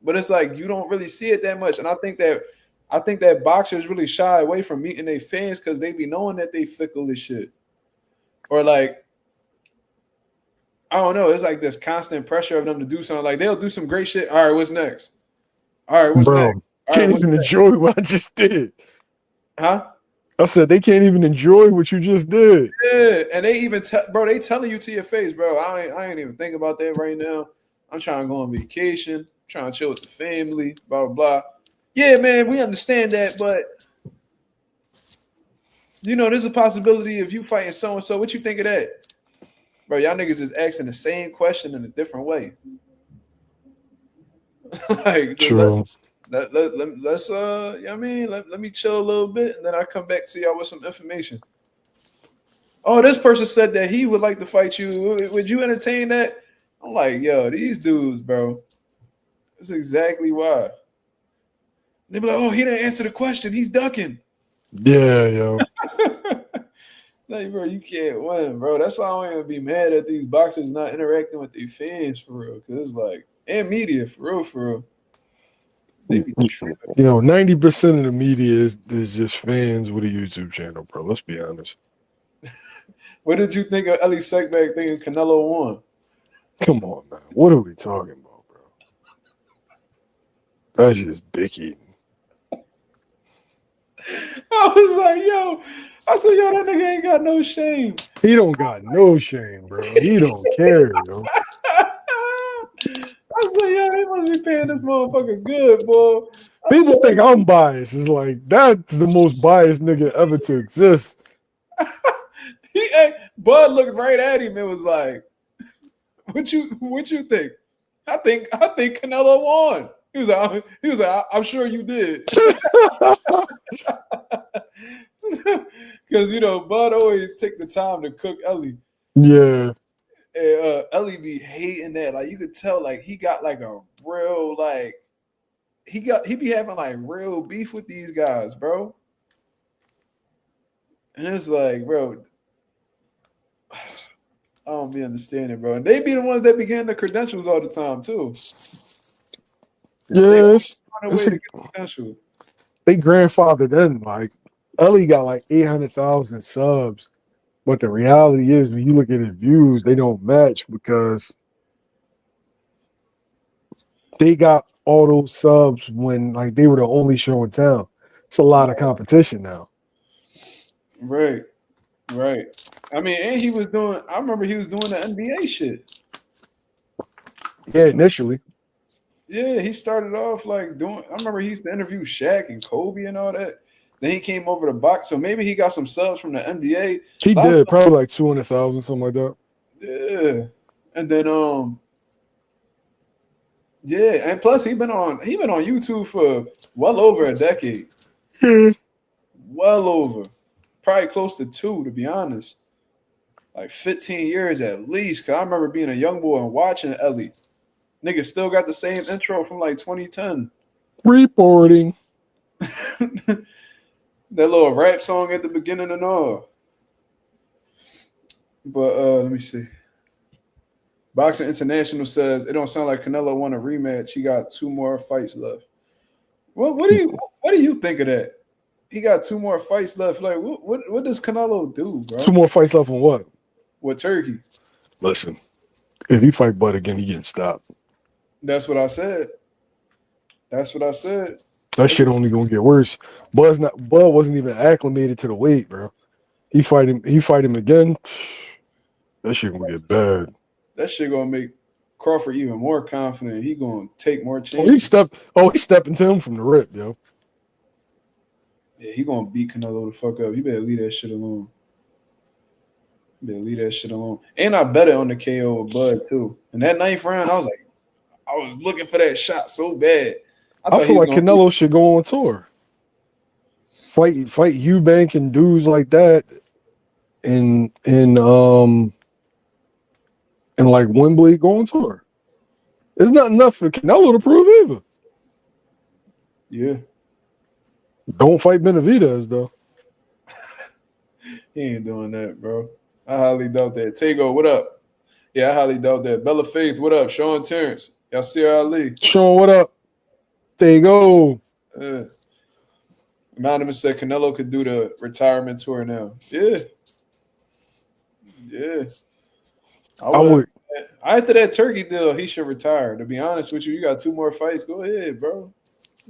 but it's like you don't really see it that much. And I think that boxers really shy away from meeting their fans because they be knowing that they fickle as shit, or like I don't know. It's like this constant pressure of them to do something. Like they'll do some great shit. All right, what's next? All right, what's Bro, next? All can't right, even enjoy what I just did. Huh? I said they can't even enjoy what you just did. Yeah, and they even bro, they telling you to your face, bro. I ain't even think about that right now. I'm trying to go on vacation, I'm trying to chill with the family, blah blah blah. Yeah, man, we understand that, but you know, there's a possibility of you fighting so and so. What you think of that, bro? Y'all niggas is asking the same question in a different way. Like, True. let's you know what I mean, let me chill a little bit, and then I come back to y'all with some information. Oh, this person said that he would like to fight you. Would you entertain that? I'm like, yo, these dudes, bro. That's exactly why. They be like, oh, he didn't answer the question. He's ducking. Yeah, yo. Like, bro, you can't win, bro. That's why I don't even be mad at these boxers not interacting with their fans for real. Cause it's like, and media for real, for real. They be tripping. You know, 90% of the media is just fans with a YouTube channel, bro. Let's be honest. What did you think of Ellie Sekbag thinking Canelo won? Come on, man. What are we talking about, bro? That's just dick eating. I was like, yo, I said, yo, that nigga ain't got no shame. He don't got no shame, bro. He don't care, yo. I was like, yo, they must be paying this motherfucker good, boy. People think I'm biased. It's like, that's the most biased nigga ever to exist. Bud looked right at him and was like, what you think? I think Canelo won. He was like, I'm sure you did. Because, you know, Bud always take the time to cook Ellie. Yeah. And Ellie be hating that. Like, you could tell, like, he got, like, a real, like, he be having, like, real beef with these guys, bro. And it's like, bro, I don't be understanding, bro. And they be the ones that be getting the credentials all the time, too. Yes. They grandfathered in. Like, Ellie got like 800,000 subs. But the reality is, when you look at his views, they don't match because they got all those subs when like they were the only show in town. It's a lot of competition now. Right. I mean, and I remember he was doing the NBA shit. Yeah, initially. Yeah, he started off like I remember he used to interview Shaq and Kobe and all that. Then he came over to box. So maybe he got some subs from the NBA. He did, probably like 200,000, something like that. Yeah. And then yeah, and plus he been on YouTube for well over a decade. Well over. Probably close to 2, to be honest. Like 15 years at least. Cause I remember being a young boy and watching Ellie. Nigga still got the same intro from like 2010. Reporting. That little rap song at the beginning and all. But let me see. Boxing International says it don't sound like Canelo won a rematch. He got 2 more fights left. What do you think of that? He got 2 more fights left. Like what does Canelo do, bro? 2 more fights left on what? With Turkey. Listen, if he fight Bud again, he getting stopped. That's what I said. That shit only gonna get worse. Bud wasn't even acclimated to the weight, bro. He fight him again. That shit gonna get bad. That shit gonna make Crawford even more confident. He gonna take more Oh, chances. he stepping to him from the rip, yo. Yeah, he gonna beat Canelo the fuck up. You better leave that shit alone. And I bet it on the KO with Bud too. In that 9th round, I was looking for that shot so bad. I feel like Canelo should go on tour. Fight Eubank and dudes like that and like Wembley, go on tour. It's not enough for Canelo to prove either. Yeah. Don't fight Benavidez though. He ain't doing that, bro. I highly doubt that. Tego, what up? Yeah, I highly doubt that. Bella Faith, what up? Sean Terrence, Yasir Ali. Sean, what up? Tego. Anonymous said Canelo could do the retirement tour now. Yeah. I would. After that Turkey deal, he should retire. To be honest with you got 2 more fights. Go ahead, bro.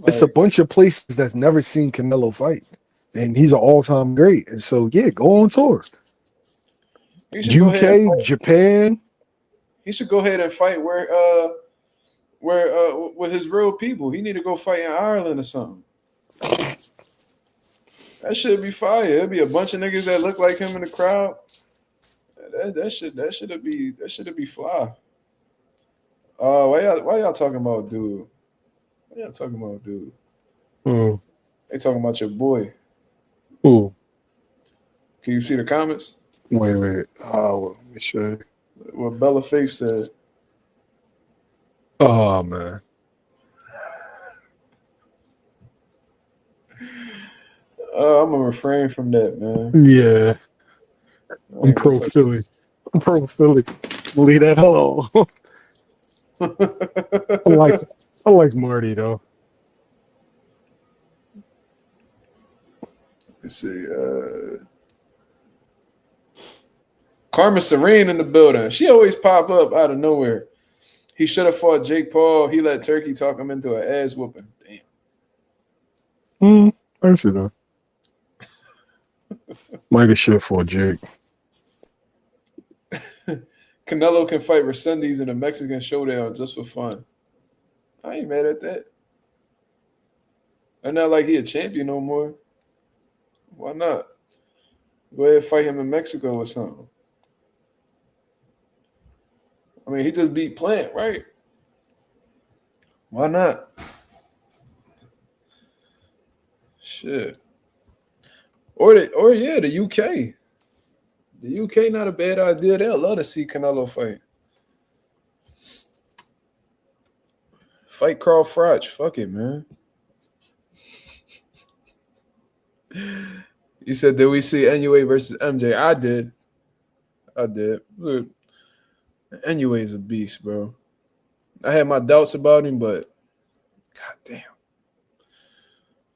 It's a bunch of places that's never seen Canelo fight. And he's an all-time great. And so, yeah, go on tour. UK, Japan. He should go ahead and fight where with his real people. He need to go fight in Ireland or something. That should be fire. There'll be a bunch of niggas that look like him in the crowd. That should be fly. Why y'all talking about dude? What y'all talking about, dude? They talking about your boy. Who? Can you see the comments? Wait. Let me show. What Bella Faith said. Oh man. I'm gonna refrain from that, man. Yeah. I'm pro Philly. Leave that alone. I like Marty though. Let's see. Karma Serene in the building. She always pop up out of nowhere. He should have fought Jake Paul. He let Turkey talk him into an ass whooping. Damn. I see that. Might have should fought Jake. Canelo can fight Resendiz in a Mexican showdown just for fun. I ain't mad at that. I'm not like he a champion no more. Why not? Go ahead and fight him in Mexico or something. I mean, he just beat Plant, right? Why not? Shit. Or the UK. The UK not a bad idea. They'll love to see Canelo fight. Fight Carl Froch. Fuck it, man. You said, did we see NUA versus MJ? I did. Look, NUA is a beast, bro. I had my doubts about him, but goddamn.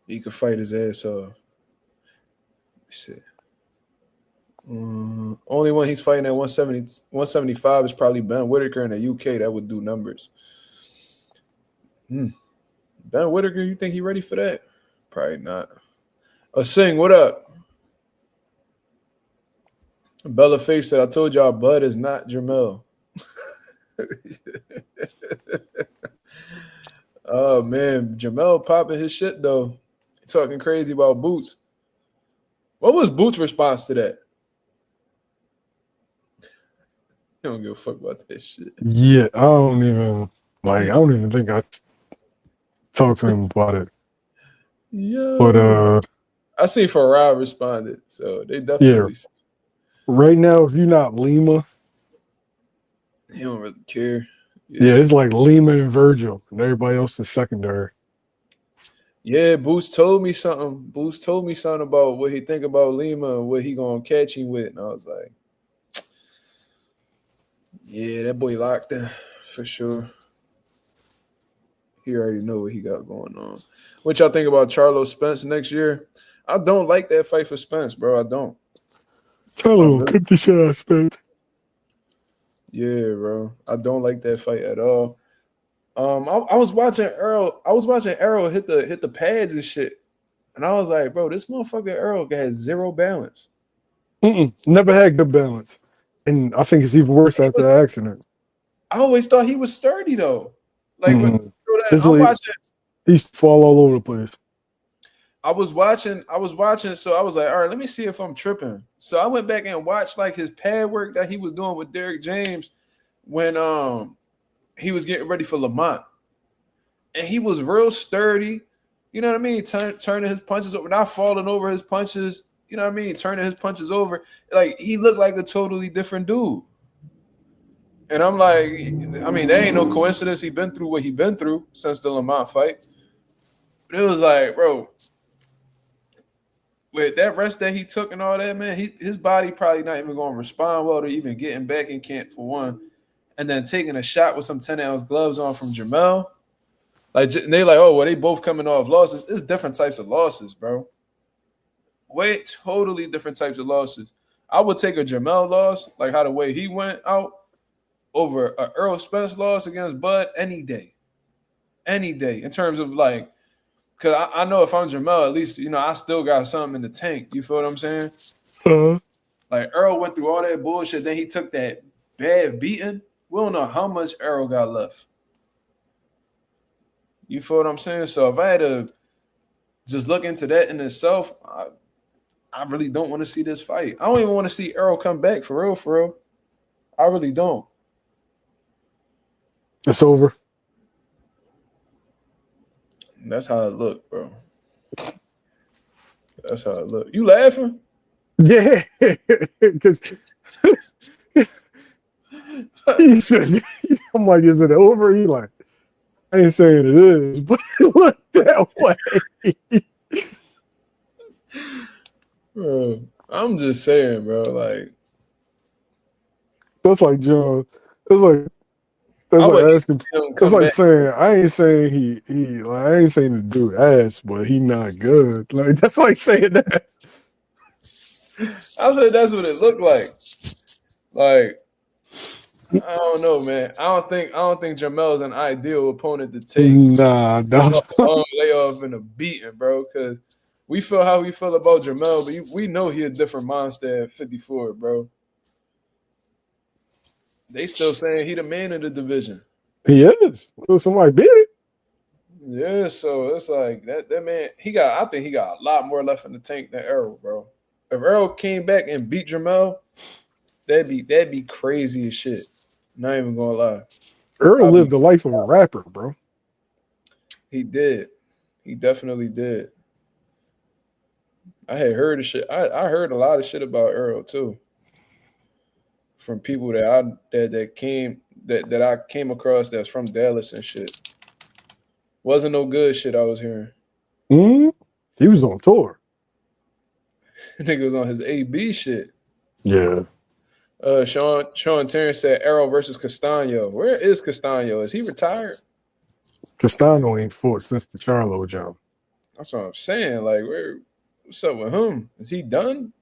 He could fight his ass off. Shit. Only one he's fighting at 175 is probably Ben Whitaker in the UK. That would do numbers. Ben Whitaker, you think he ready for that? Probably not. Sing, what up? Bella Face said, I told y'all Bud is not Jamel. Oh, man. Jamel popping his shit, though. Talking crazy about Boots. What was Boots' response to that? He don't give a fuck about that shit. Yeah, I don't even think I talked to him about it. Yeah. But I see Farah responded, so they definitely. Yeah. Right now, if you're not Lima, he don't really care. Yeah, it's like Lima and Virgil, and everybody else is secondary. Yeah, Boost told me something. About what he think about Lima and what he gonna catch him with, and I was like, yeah, that boy locked in for sure. He already know what he got going on. What y'all think about Charlo Spence next year? I don't like that fight for Spence, bro. I don't. Charlo, kick the shit out of Spence. Yeah, bro. I don't like that fight at all. I was watching Errol hit the pads and shit, and I was like, bro, this motherfucker Errol has zero balance. Never had good balance. And I think it's even worse after the accident. I always thought he was sturdy though. Like I'm watching. He used to fall all over the place. I was watching, so I was like, all right, let me see if I'm tripping. So I went back and watched like his pad work that he was doing with Derrick James when he was getting ready for Lamont. And he was real sturdy, you know what I mean? Turning his punches over, not falling over his punches, you know what I mean? Turning his punches over. Like he looked like a totally different dude. And I'm like, I mean, there ain't no coincidence he been through what he been through since the Lamont fight. But it was like, bro, with that rest that he took and all that, man, his body probably not even going to respond well to even getting back in camp for one. And then taking a shot with some 10-ounce gloves on from Jamel. Like, they like, oh, well, they both coming off losses. It's different types of losses, bro. Totally different types of losses. I would take a Jamel loss, like how the way he went out, over a Earl Spence loss against Bud any day. Any day. In terms of like, because I know if I'm Jamel, at least, you know, I still got something in the tank. You feel what I'm saying? Like, Earl went through all that bullshit. Then he took that bad beating. We don't know how much Earl got left. You feel what I'm saying? So if I had to just look into that in itself, I really don't want to see this fight. I don't even want to see Earl come back for real, for real. I really don't. It's over. That's how it look, bro. That's how it look. You laughing? Yeah, because he said, "I'm like, is it over?" He like, I ain't saying it is, but it looked that way. Bro, I'm just saying, bro. Like, that's like John. That's like asking. That's like saying I ain't saying he like I ain't saying the dude ass, but he not good. Like that's like saying that. I said that's what it looked like. Like, I don't know, man. I don't think Jamel's an ideal opponent to take. Nah, long layoff and a beating, bro. Because we feel how we feel about Jamel, but we know he a different monster at 54, bro. They still saying he the man of the division. He is. Somebody beat it. Yeah, so it's like that man. I think he got a lot more left in the tank than Earl, bro. If Earl came back and beat Jamel, that'd be crazy as shit. Not even gonna lie. Earl lived the life of a rapper, bro. He did. He definitely did. I had heard of shit. I heard a lot of shit about Earl too. From people that I came across that's from Dallas and shit. Wasn't no good shit I was hearing. He was on tour. Nigga was on his AB shit. Yeah. Sean Terrence said Arrow versus Castano. Where is Castano? Is he retired? Castano ain't fought since the Charlo job. That's what I'm saying. Like, what's up with him? Is he done?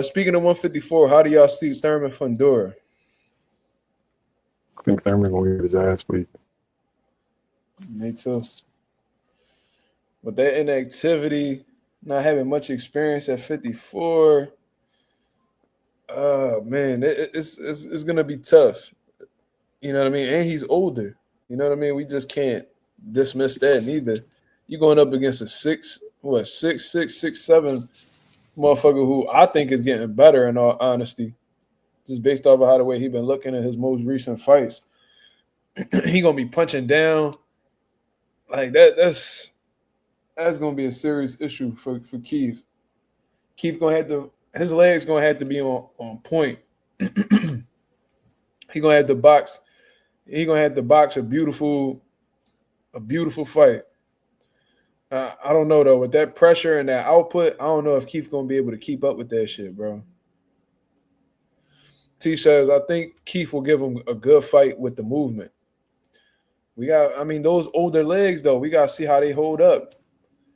Speaking of 154, how do y'all see Thurman Fundora? I think Thurman gonna get his ass beat. Me too. With that inactivity, not having much experience at 54, man, it's gonna be tough. You know what I mean? And he's older. You know what I mean? We just can't dismiss that neither. You going up against a 6'7" motherfucker who I think is getting better in all honesty, just based off of how the way he been looking at his most recent fights. He gonna be punching down like that. That's gonna be a serious issue for Keith. Keith gonna have to. His legs gonna have to be on point. He gonna have to box. He gonna have to box a beautiful fight. I don't know though. With that pressure and that output, I don't know if Keith gonna be able to keep up with that shit, bro. T says, I think Keith will give him a good fight with the movement. Those older legs though, we gotta see how they hold up.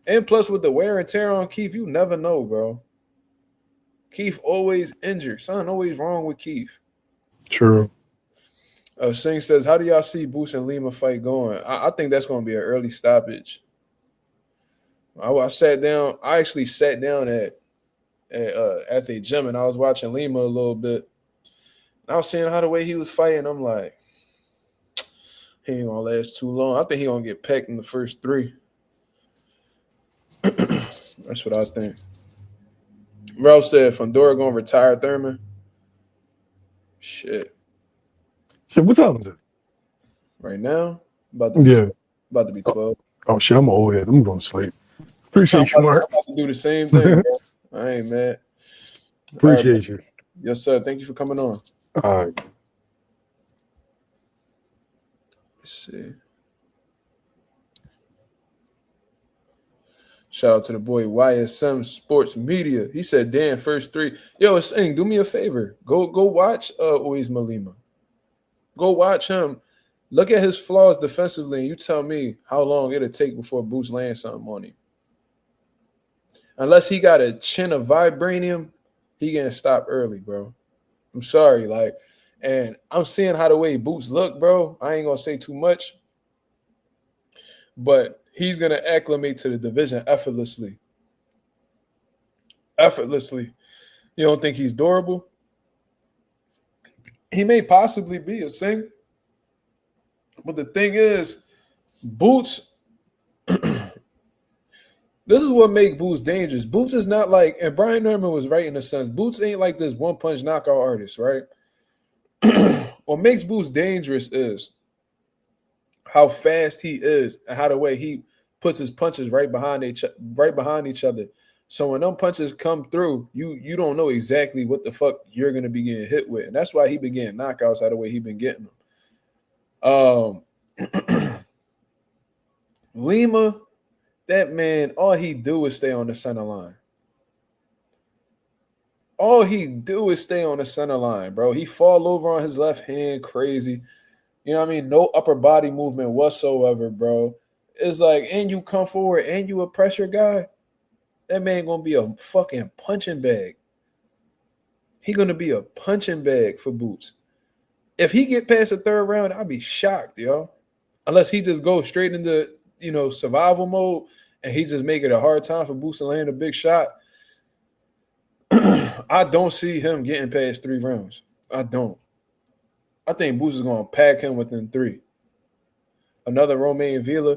And plus with the wear and tear on Keith, you never know, bro. Keith always injured. Something always wrong with Keith. True. Singh says, how do y'all see Boots and Lima fight going? I think that's gonna be an early stoppage. I actually sat down at at the gym, and I was watching Lima a little bit. And I was seeing how the way he was fighting. I'm like, he ain't gonna last too long. I think he gonna get pecked in the first 3. That's what I think. Ralph said Fundora gonna retire Thurman. Shit. Shit, what time is it? Right now, about to be 12. Oh shit, I'm old head. I'm going to sleep. Appreciate you, Mark. I'm about to do the same thing, bro. I ain't mad. Appreciate you. Yes, sir. Thank you for coming on. All right. Let's see. Shout out to the boy YSM Sports Media. He said, "Dan, first 3. Yo, Sing, do me a favor. Go watch Uis Malima. Go watch him. Look at his flaws defensively, and you tell me how long it'll take before Boots lands something on him. Unless he got a chin of vibranium, he getting stopped early, bro. I'm sorry, and I'm seeing how the way Boots look, bro. I ain't gonna say too much, but he's gonna acclimate to the division effortlessly. Effortlessly. You don't think he's durable? He may possibly be a Sing. But the thing is, Boots, this is what makes Boots dangerous. Boots is not like, and Brian Norman was right in a sense, Boots ain't like this one-punch knockout artist, right? What makes Boots dangerous is how fast he is and how the way he puts his punches right behind each other. So when them punches come through, you don't know exactly what the fuck you're gonna be getting hit with. And that's why he been getting knockouts how the way he been getting them. Lima, that man, all he do is stay on the center line. All he do is stay on the center line, bro. He fall over on his left hand crazy. You know what I mean? No upper body movement whatsoever, bro. It's like, and you come forward and you a pressure guy, that man gonna be a fucking punching bag. He gonna be a punching bag for Boots. If he get past the 3rd round, I'd be shocked, yo. Unless he just goes straight into, survival mode and he just make it a hard time for Boots to land a big shot. I don't see him getting past 3 rounds. I don't. I think Boots is going to pack him within 3. Another Romain Villa,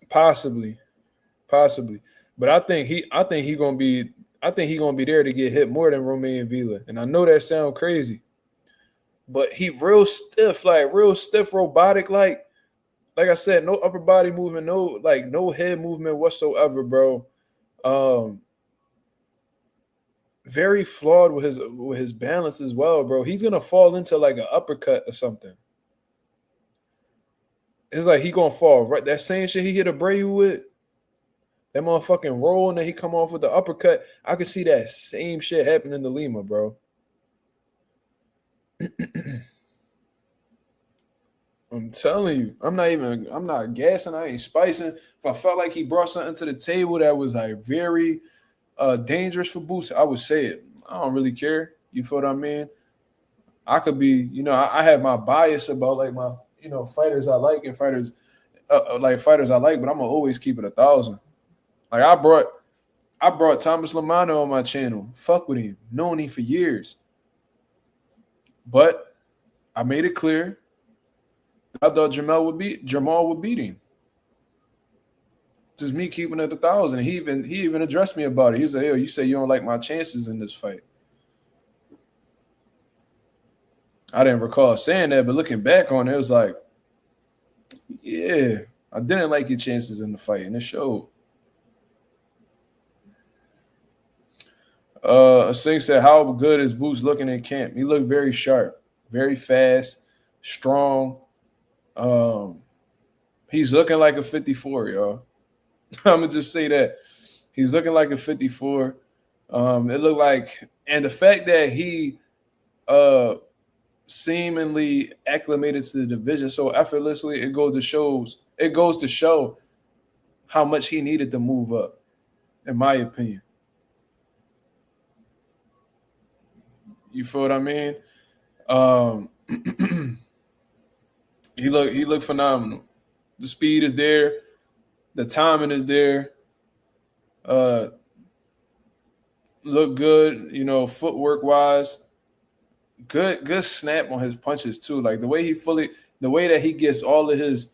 possibly. But I think he going to be there to get hit more than Romain Villa. And I know that sounds crazy. But he real stiff, robotic, like I said, no upper body movement, no head movement whatsoever, bro. Very flawed with his balance as well, bro. He's gonna fall into like an uppercut or something. It's like he gonna fall right. That same shit he hit Abreu with, that motherfucking roll, and then he come off with the uppercut. I could see that same shit happening to Lima, bro. I'm telling you, I'm not gassing, I ain't spicing. If I felt like he brought something to the table that was like very dangerous for Boots, I would say it. I don't really care. You feel what I mean? I could be, I have my bias about like my, fighters I like and fighters I like, but I'm gonna always keep it 1,000. Like I brought Thomas Lamano on my channel. Fuck with him, known him for years. But I made it clear I thought Jamal would beat him. Just me keeping it 1,000. He even addressed me about it. He was like, "Yo, you say you don't like my chances in this fight." I didn't recall saying that, but looking back on it, it was like, yeah, I didn't like your chances in the fight, and it showed. Singh said, "How good is Boots looking in camp? He looked very sharp, very fast, strong. He's looking like a 54, y'all. I'm gonna just say that he's looking like a 54. It looked like, and the fact that he seemingly acclimated to the division so effortlessly, it goes to show how much he needed to move up, in my opinion. You feel what I mean? He looked phenomenal. The speed is there, the timing is there. Look good, you know, footwork wise. Good snap on his punches too. Like the way that he gets all of his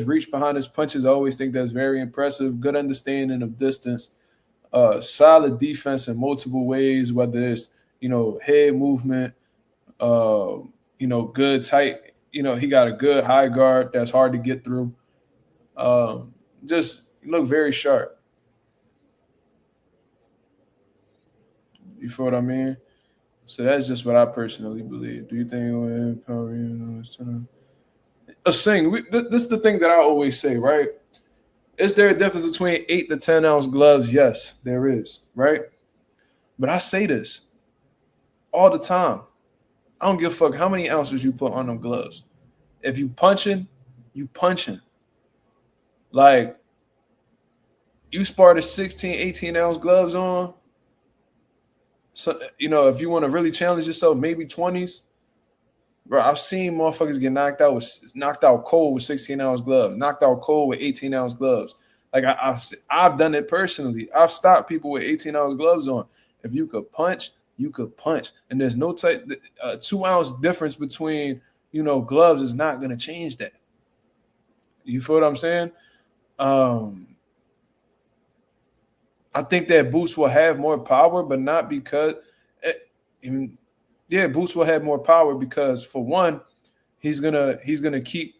reach behind his punches. I always think that's very impressive. Good understanding of distance. Solid defense in multiple ways, whether it's, you know, head movement, you know, good tight. You know, he got a good high guard that's hard to get through. Just look very sharp. You feel what I mean? So that's just what I personally believe. Do you think a sing? This is the thing that I always say, right? Is there a difference between 8 to 10 ounce gloves? Yes, there is, right? But I say this all the time. I don't give a fuck how many ounces you put on them gloves. If you punching, you punching. Like, you spar 16, 18 ounce gloves on. So, you know, if you want to really challenge yourself, maybe 20s. Bro, I've seen motherfuckers get knocked out cold with 16 ounce gloves, knocked out cold with 18 ounce gloves. Like I've done it personally. I've stopped people with 18 ounce gloves on. If you could punch, you could punch, and there's no 2 ounce difference between, you know, gloves is not gonna change that. You feel what I'm saying? Um, I think that Boots will have more power, but not because, eh, even yeah, Boots will have more power because, for one, he's gonna keep,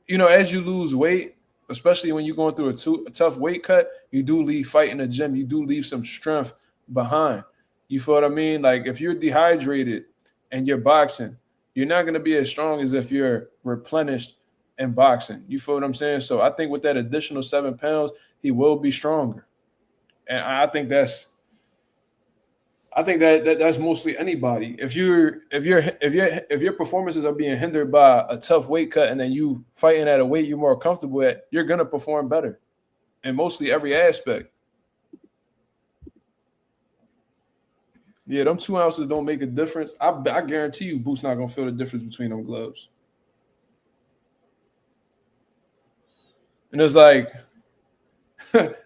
you know, as you lose weight, especially when you're going through a tough weight cut, you do leave fight in the gym. You do leave some strength behind. You feel what I mean? Like, if you're dehydrated and you're boxing, you're not gonna be as strong as if you're replenished in boxing. You feel what I'm saying? So I think with that additional 7 pounds, he will be stronger. And I think that's mostly anybody. If your performances are being hindered by a tough weight cut, and then you fighting at a weight you're more comfortable at, you're gonna perform better in mostly every aspect. Yeah, them 2 ounces don't make a difference. I guarantee you, Boots not gonna feel the difference between them gloves. And it's like,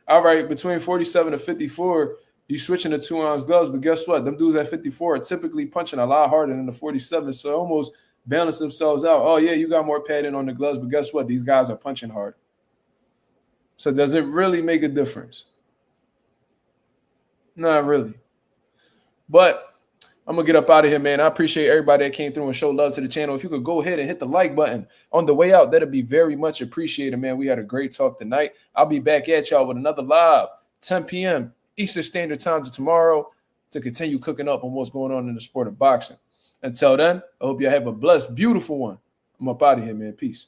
all right, between 47 to 54, you switching to 2 ounce gloves, but guess what? Them dudes at 54 are typically punching a lot harder than the 47, so it almost balance themselves out. Oh yeah, you got more padding on the gloves, but guess what? These guys are punching hard. So does it really make a difference? Not really. But I'm gonna get up out of here, man. I appreciate everybody that came through and showed love to the channel. If you could go ahead and hit the like button on the way out, that'd be very much appreciated, man. We had a great talk tonight. I'll be back at y'all with another live 10 p.m. Eastern Standard Time tomorrow to continue cooking up on what's going on in the sport of boxing. Until then, I hope you have a blessed, beautiful one. I'm up out of here, man. Peace.